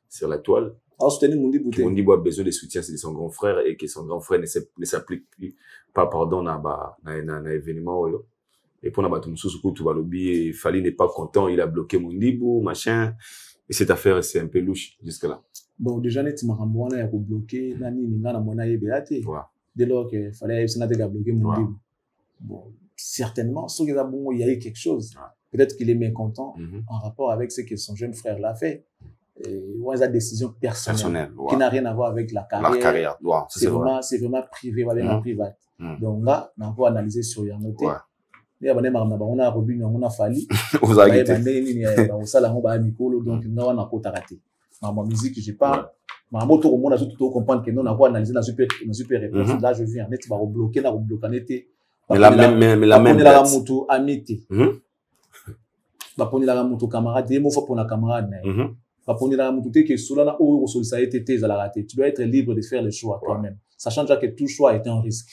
sur la toile.
Alors, soutenir Mundibo.
Mundibo a besoin de soutien de son grand frère et que son grand frère ne s'applique pas, pardon, dans l'événement. Et pour nous il fallait n'est pas content, il a bloqué Mundibo, machin. Et cette affaire, c'est un peu louche jusque-là.
Bon, déjà, il m'a bloqué, dès lors qu'il fallait bloquer Mundibo. Bon, certainement, il y a eu quelque chose. Peut-être qu'il est mécontent en rapport avec ce que son jeune frère l'a fait. Ou une décision personnelle qui n'a rien à voir avec la carrière.
La carrière,
c'est vraiment privé, privé. Donc là, on va analyser sur Yannoté. Il y a des gens qui ont Robin, on a fallu. Vous avez dit. Donc, on a pas raté. Ma musique, je pas. Ma moto, on a tout comprendre que nous, on a pas analysé la super réponse. Là, je viens. Net, va bloquer, là, bloquer.
Mais la même.
La moto, amitié. Va prendre la moto, camarade. Des mots pour la camarade. Va prendre la moto, que cela, ou ça a été raté. Tu dois être libre de faire le choix toi-même. Sachant déjà que tout choix est un risque.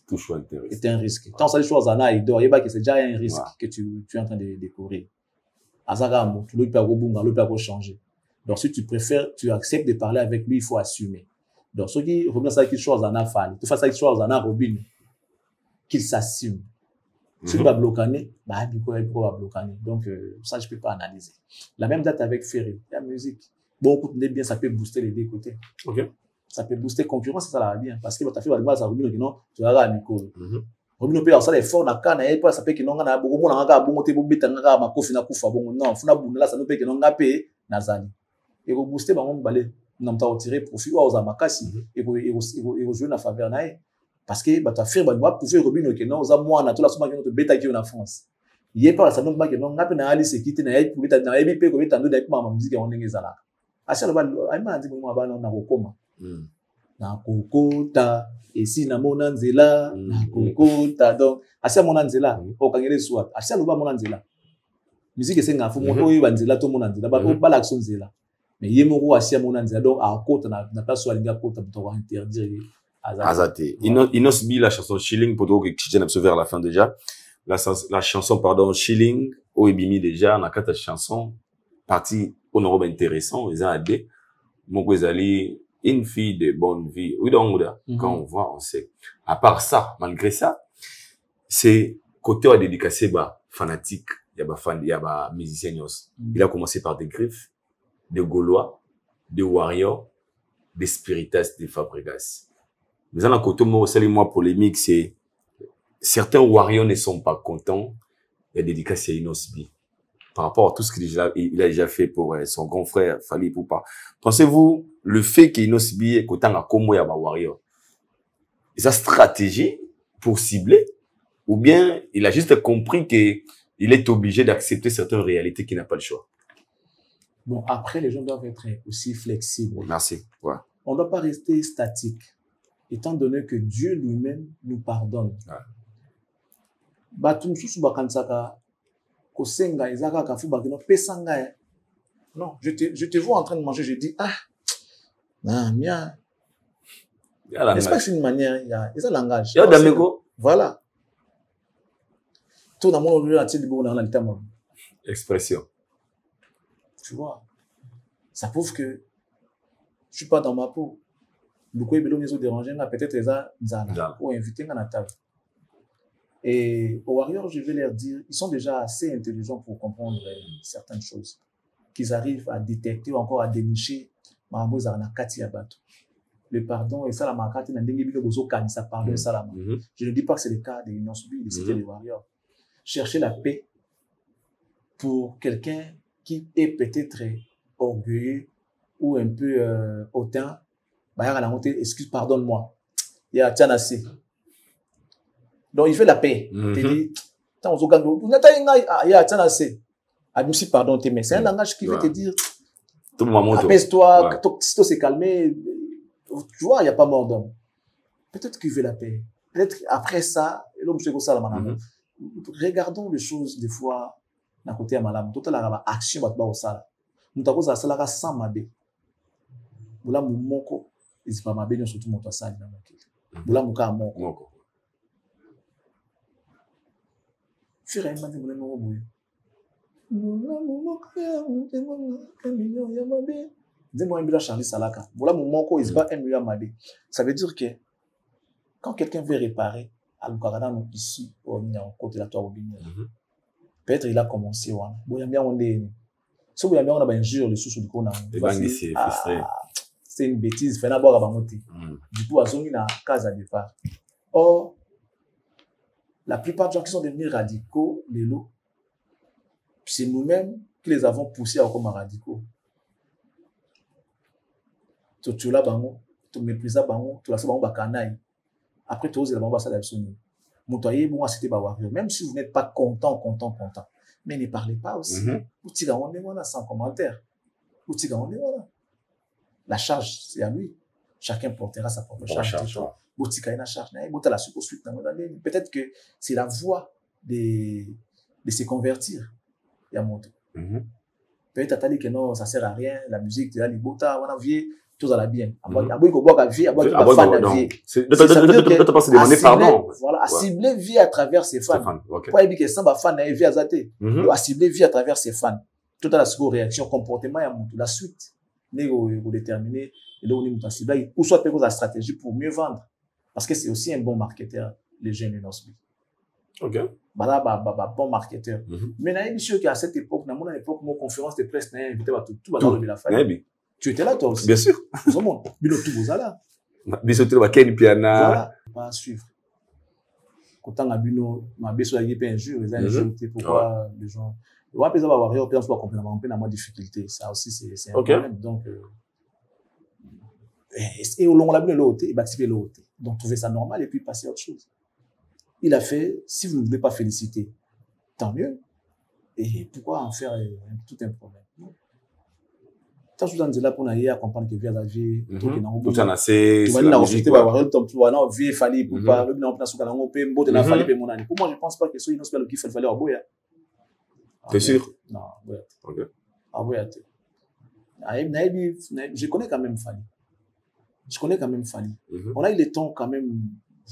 Tout choix
est un risque. Quand ça les choses en a, il dort, il y a que c'est déjà un risque que tu es en train de découvrir. Azaramo, tu peux changer. Donc, si tu préfères, tu acceptes de parler avec lui, il faut assumer. Donc, ce qui revient à quelque chose en a fallu. Tu fais ça quelque chose en a Robin, qu'il s'assume. Si tu vas bloquer, bah, du coup, il va bloquer. Donc, ça, je peux pas analyser. La même date avec Ferry, la musique. Bon, écoute bien, ça peut booster les deux côtés.
OK.
Ça peut booster concurrence, ça va bien. Parce que tu as fait la base à Robin, non, tu vas à Nicole. Robin peut avoir ça, les forts, n'a qu'à n'a pas, ça peut qu'il n'en a beaucoup, on a bon, t'es bon, bête, n'a pas, ma coffre, n'a pas, bon, non, faut n'a boule là, ça ne peut qu'il n'en a payé, Nazani. Et vous booster, bah, on balai, n'a pas tiré profit, ou aux amakasi, et vous jouez la faveur, naïe. Parce que, bah, tu as fait, bah, pour faire Robin, que non, aux moi, on a tout la somme qui est bêta qui est en France. Il y a pas, ça ne pas que non, n'a pas, n'a allé se quitter, n'a pas, pour n'a pas, pour n'a pas, n'a ma musique, on est là. À ce moment-là, il m'a dit, moi, bah, non, n'a pas comment. Na kokota esi na mona nzela na kokota donc asia mona nzela okangele soit asia loba mona nzela musique esenga fu moto oyo banzela to mona nzela ba bala action nzela mais yemo asia mona nzela donc a kota na place alinga kota to va interdire
azate inosbi la chanson Shilling pour que tu tiennes vers la fin déjà la chanson pardon Shilling au ebimi déjà na kata chanson partie honorable intéressant ils ont adé moko ezali une fille de bonne vie. Oui, donc, quand on voit, on sait. À part ça, malgré ça, c'est côté à dédicacer, bah, fanatique, il y a bah, fan, il y a bah, musicien. Il a commencé par des Griffes, des Gaulois, des Warriors, des Spiritas, des Fabregas. Mais dans le côté, moi, polémique, c'est, certains Warriors ne sont pas contents, il y a dédicacé à Inosbi. Par rapport à tout ce qu'il a déjà fait pour son grand frère, Fally Ipupa. Pensez-vous, le fait qu'Inosbi est content à Komo Yaba Warrior, est sa stratégie pour cibler, ou bien il a juste compris qu'il est obligé d'accepter certaines réalités qu'il n'a pas le choix?
Bon, après, les gens doivent être aussi flexibles.
Merci. Ouais.
On ne doit pas rester statique, étant donné que Dieu lui-même nous pardonne. Batum susu bakansaka kosenga ezaka kafu bakino pesanga Non, je te vois en train de manger, je dis, ah, non, bien. N'est-ce pas que c'est une manière, il y a un langage.
Il y a un langage.
Voilà. Tout le monde a dit, expression. Tu vois, ça prouve que je ne suis pas dans ma peau. Beaucoup de gens dérangés, peut-être les gens ou invités à la table. Et aux Warriors, je vais leur dire, ils sont déjà assez intelligents pour comprendre certaines choses, qu'ils arrivent à détecter ou encore à dénicher. Le pardon et ça, la marquette, ça pardon, ça, je ne dis pas que c'est le cas des Unions Subies, c'était les Warriors. Chercher la paix pour quelqu'un qui est peut-être orgueilleux ou un peu hautain, excuse, pardonne-moi. Il y a Tianassi. Donc, il fait la paix. Il dit, il y a Tianassi. Pardon, mais c'est un langage qui veut te dire, apaise-toi, si tu s'est calmé, tu vois, il n'y a pas mort d'homme. Peut-être qu'il veut la paix. Peut-être après ça, l'homme se ça, regardons les choses des fois d'un côté à malam. Tout à l'heure, action va pas au sala. Nous t'avons ça là sans mabé. Boula moko, c'est pas mabé, nous surtout mon toi ça dans mon boula muka moko. Fira un mandi boula no boy. Boula moko ya million ya mabé. Dis-moi un bila Charlie Salaka. Boula moko is pas un million mabé. Ça veut dire que quand quelqu'un veut réparer, nous ici au côté de la toile peut-être il a commencé c'est une bêtise du coup à case à départ. Or la plupart des gens qui sont devenus radicaux c'est nous-mêmes qui les avons poussés à comme radicaux. Tu l'as bango, tu méprises bango, tu l'as bango bakanaï. Après, tu oses l'ambassade d'Absoni. Moutaye, bon, c'était Warrior. Même si vous n'êtes pas content. Mais ne parlez pas aussi. Vous tirez sans commentaire. La charge, c'est à lui. Chacun portera sa propre charge. Peut-être que c'est la voie de se convertir. Peut-être que non, ça sert à rien. La musique, tu as les bota, on a vu. Tout ça bien. Voilà, à cibler vie à travers ses fans. Pas dire que ça va fan vie à zaté. À cibler vie à travers ses fans. Tout à la seconde réaction, comportement, la suite. Vous déterminer et là on est ciblé ou soit la stratégie pour mieux vendre. Parce que c'est aussi un bon marketeur, les jeunes de Nosby.
Ok.
Bon marketeur. Mais il y a une chose qu'à cette époque, dans mon époque, mon conférence de presse, invité à tout le monde. Tu étais là, toi aussi.
Bien sûr.
Tout le monde. Bilo tout vous là.
Voilà.
Pas à suivre. Quand on a bino, ma beso a yé injure, les injures, pourquoi les gens. On va pas avoir rien, on peut pas comprendre, on peut avoir difficulté. Ça aussi, c'est un problème. Donc, et au long de la bino, l'autre, il va activer l'autre. Donc, trouver ça normal et puis passer à autre chose. Il a fait, si vous ne voulez pas féliciter, tant mieux. Et pourquoi en faire tout un problème? Tant que vous là pour aller à comprendre que via la vie,
tout en assez,
c'est la musique. Tu vas avoir un vie fallait pour pas, le bien en place au canal, on peut me la fallait pour mon année. Pour moi, je pense pas que ce soit une autre qui fait le fallait au boya.
T'es sûr?
Non, ouais.
Ok.
Ah ouais, je connais quand même Fali. On a eu le temps quand même.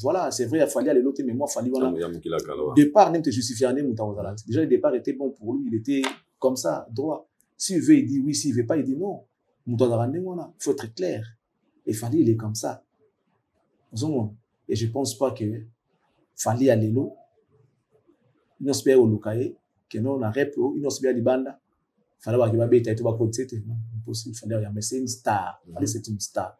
Voilà, c'est vrai, il fallait aller l'autre, mais moi, Fali, voilà. Départ, même te justifier, déjà, le départ était bon pour lui, il était comme ça, droit. S'il veut, il dit oui. S'il ne veut pas, il dit non. Il faut être clair. Et Fali, il est comme ça. Et je ne pense pas que Fali a l'élo. Il n'a pas au locaï. Que non, on a rep, il n'a pas de banda. Fali va qu'il être impossible. Mais c'est une star. Fali, c'est une star.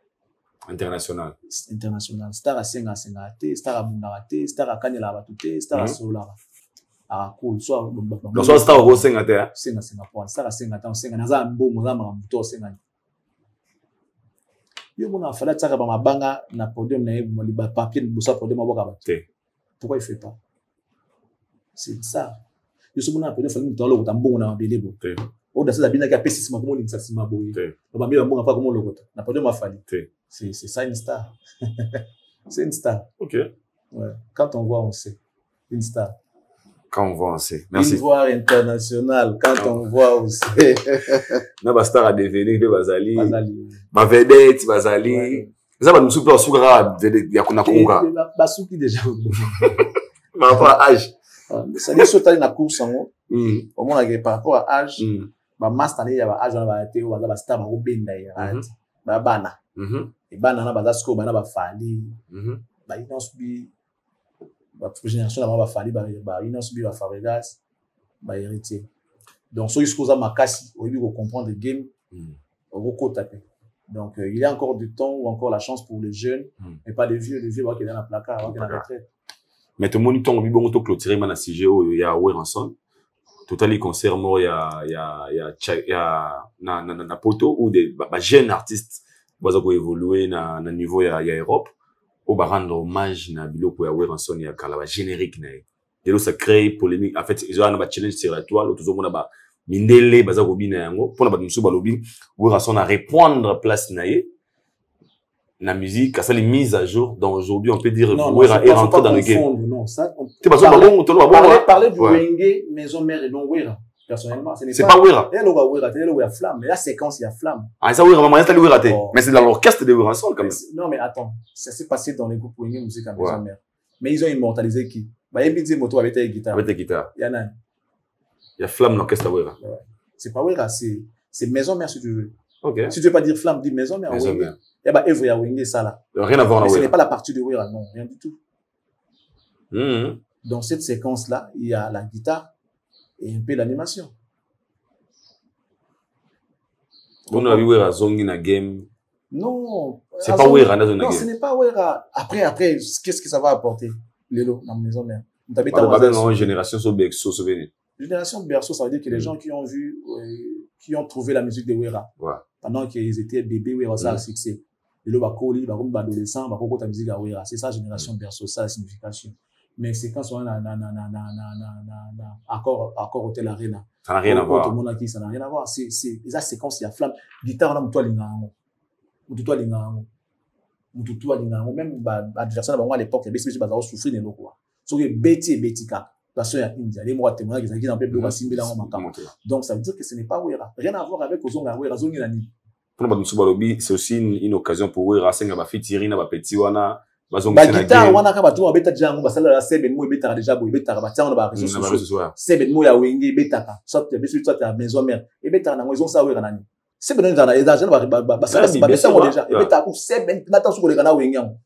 International.
Star à Sengate, star à Bundarate, star à Kanyala, star à Solara. Ah, cool. Soit
star au Sengate.
Singapore. Star à Sengate, Senganaza, Mbongo, Mamuto, Sengate. Yo, mon a fallu ça ma banga, na podium, na papier, de bossa podium, pourquoi il fait pas? C'est ça. Yo, ce mon a podium, fallu dans l'eau, bon, on a un bénébo. Oh, dans cette abîme, il y a pessis, ma commune, ça c'est ma boue. On va bien, on pas comment le na podium a fallu. C'est ça une star. C'est une star.
Ok.
Ouais. Quand on voit, on sait. Une star.
Quand on voit, on sait. Merci.
Une voix internationale, quand on voit aussi.
Na ba star a devenir de Bazali. Ma vedette, Bazali. Ça va nous souper au soukra, il y a qu'on a conga.
Basuki déjà.
Par rapport à âge.
Ça dit sauter na course en haut. Au moins, par rapport à âge, ba master il y a âge on va être ou ba star ba benda ya. Ba bana. Et bana na ba score bana ba fali. Ba inosbi ba génération là ba fali ba inosbi ba Fabregas ba héritier. Donc ceux qui sont makasi au lieu de comprendre le game au taper. Donc il y a encore du temps ou encore la chance pour les jeunes mais pas les vieux qui est dans la placard qui est dans la retraite.
Mais tout le monde tombe bon to clôturer mana CG il y a Weranson. Total concert mort il y a na poto ou des jeunes artistes baza ko évoluer na niveau ya Europe au ba rendre hommage na biloko ya Weranson ya kala ba générique na et ça crée polémique en fait ils ont un challenge sur la toile tout monde ba mindele baza ko bina yango pour na ba musu ba lobi Weranson à répondre place naie la musique ça les mises à jour donc aujourd'hui on peut dire Wera est rentré dans le game
non ça
tu pas
parler du Wenge maison mère et non Wera personnellement
c'est pas Wera
et le Wera c'est le Flamme mais la séquence il y a Flamme
ah ça Wera maman c'est le Wera mais c'est dans l'orchestre de Weranson quand même
non mais attends ça s'est passé dans les groupes Wenge musique à maison mère mais ils ont immortalisé qui bah Ebidi Moto avec ta guitare il y en a
il y a Flamme l'orchestre Wera
c'est pas Wera c'est maison mère si tu veux
OK
si tu veux pas dire Flamme dis maison mère il y a bah Evre ya Wenge ça là
rien à voir avec
ce n'est pas la partie de Wera non rien du tout dans cette séquence là il y a la guitare et un peu l'animation.
On a vu Wera zongi na game.
Non.
C'est pas Wera na zongi.
Non, ce n'est pas Wera. Après, qu'est-ce que ça va apporter, Lélo, dans la maison mère?
Une génération sur Berceau, souvenir.
Génération Berceau, ça veut dire que les gens qui ont vu, qui ont trouvé la musique de Wera, pendant qu'ils étaient bébés, Wera, ça a succès. Lélo, Bakoli, Bakoum, adolescent, Bakoko, ta musique à Wera. C'est ça, génération Berceau, ça la signification. Mais c'est quand on a accord Hôtel Arena.
Ça n'a rien à voir.
Tout le monde a qui ça n'a rien à voir. C'est la séquence, il y a Flamme. Guitare, on a moutoua lingango. Moutoua lingango. Moutoua lingango. Même, adversaire, à l'époque, il y avait des gens qui souffrent de l'eau, quoi. Sauf que Betty Ka. Parce qu'il y a India. Les mots à témoigner, ils ont peu de donc, ça veut dire que ce n'est pas Wera. Rien à voir avec Ozonga Wera. Zongi Nani.
C'est aussi une occasion pour Wera. C'est un petit na petit wana.
Ba guitare wana ka batu babeta jango basala la seben mo ebeta déjà bo ebeta ba tiana ba réseaux sociaux seben mo ya Wenge ebeta ka soit ya bisu soit ya maison mère ebeta na maison ça Wera nani seben na ezagena ba sala ba besa mo déjà ebeta ku seben na tansu ko le kana Wenge yango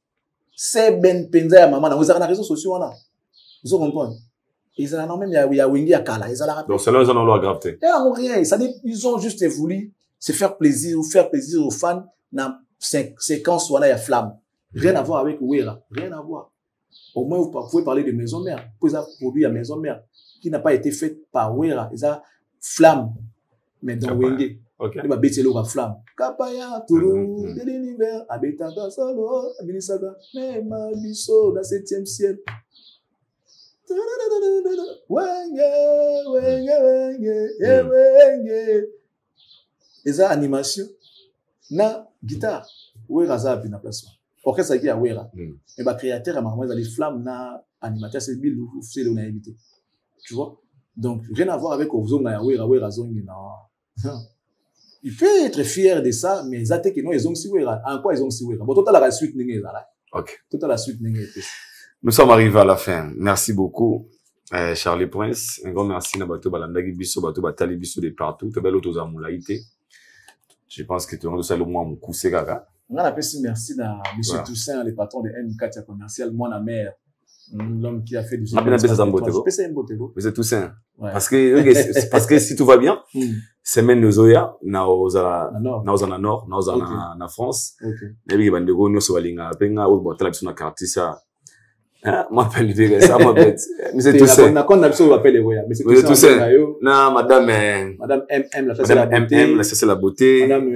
seben penza ya mama na ezaka na réseaux sociaux wana vous comprenez ils ont même ya Wenge ya kala ils ont
donc c'est là ils ont leur gravité
rien ça dit ils ont juste voulu se faire plaisir ou faire plaisir aux fans na séquence wana ya Flamme. Rien à voir avec Wera, rien à voir. Au moins, vous pouvez parler de maison mère. Vous avez produit à maison mère qui n'a pas été faite par Wera. Ils ont Flamme, mais dans Wenge. Il va bêter l'eau à Flamme. Kapaya, Toulou, de l'univers, Abetaka, Salo, Abilisaga, mais ma bisso, la 7e ciel. Wenge. Ils ont animation. Na guitare. Wera za na place. Orchestre qui a Wera. Et bah créateur à maman les Flammes na animateur c'est Bill c'est le invité. Tu vois? Donc rien à voir avec Ozonga Wera zongi non. Il peut être fier de ça mais ça que non ils ont si Wera. En quoi ils ont si Wera? Bon total la suite n'engé là.
OK.
Total la suite n'engé.
Nous sommes arrivés à la fin. Merci beaucoup. Charlie Prince, un grand merci na bato balandaki biso bato batali biso de partout. Te belo toza moulaité. Je pense que tu as ça le moins mon coup c'est gaga. On a appelé merci à M. Toussaint, le patron de M4 commercial, moi la mère, l'homme qui a fait du c'est Toussaint. Parce que si tout va bien, semaine de Zoya, naoza na nord, naoza na France. Et puis bandego nyo so balinga penga ou botala biso na kartisa. M'appelle ça m'appelle monsieur Toussaint na kon na biso appelle monsieur Toussaint na madame MM la c'est la beauté madame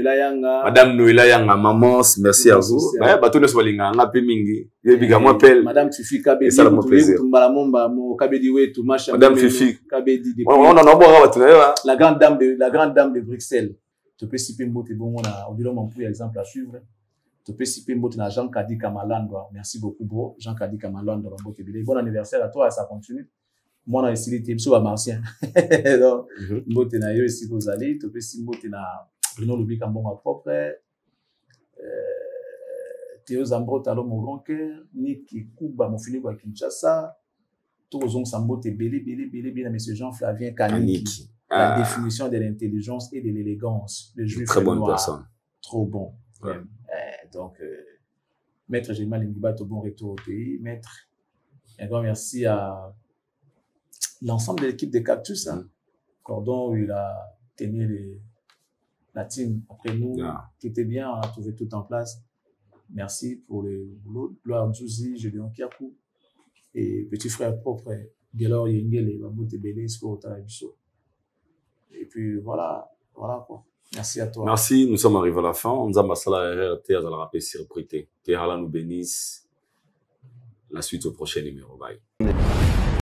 Noëlla Yanga maman merci à vous bato ne so balinga nga pe mingi yebiga m'appelle
madame Fifi Kabedi
ça me plaisir
Kabedi wetu machin
madame Fifi
Kabedi
on a boire bato
la grande dame de Bruxelles tu peux siper mbote bon on a au mon pour exemple à suivre. Tu peux siper mbote na Jean Kadi Kamalandwa. Merci beaucoup, bro. Jean Kadi Kamalandwa. Bon anniversaire à toi et ça continue. Moi, dans les je suis martien. Donc, mbote na yo ici vous allez, tu peux si mbote na Bruno Lubi Kambonga propre, Théo Zambro Talo mon grand cœur, Niki Kuba mon fini kwa Kinshasa, tout aux Sambote Bélé, monsieur Jean Flavien Kaniki. La définition de l'intelligence et de l'élégance. Le juif
très bonne
noir,
personne.
trop bon.
Ouais.
Donc, Maître Géma Lingiba, au bon retour au pays. Maître, un grand merci à l'ensemble de l'équipe de Cactus. Hein. Cordon, il a tenu la team après nous. Tout était bien, on a trouvé tout en place. Merci pour le boulot. Gloire Nzouzi, Gédéon Kiakou et petit frère propre, Gelor Yengele, Bamoute Bélé, Sport Talabiso. Et puis voilà quoi. Merci à toi.
Merci, nous sommes arrivés à la fin. On a massé la RRT, à la rappeler surprise. Que Allah nous bénisse. La suite au prochain numéro. Bye.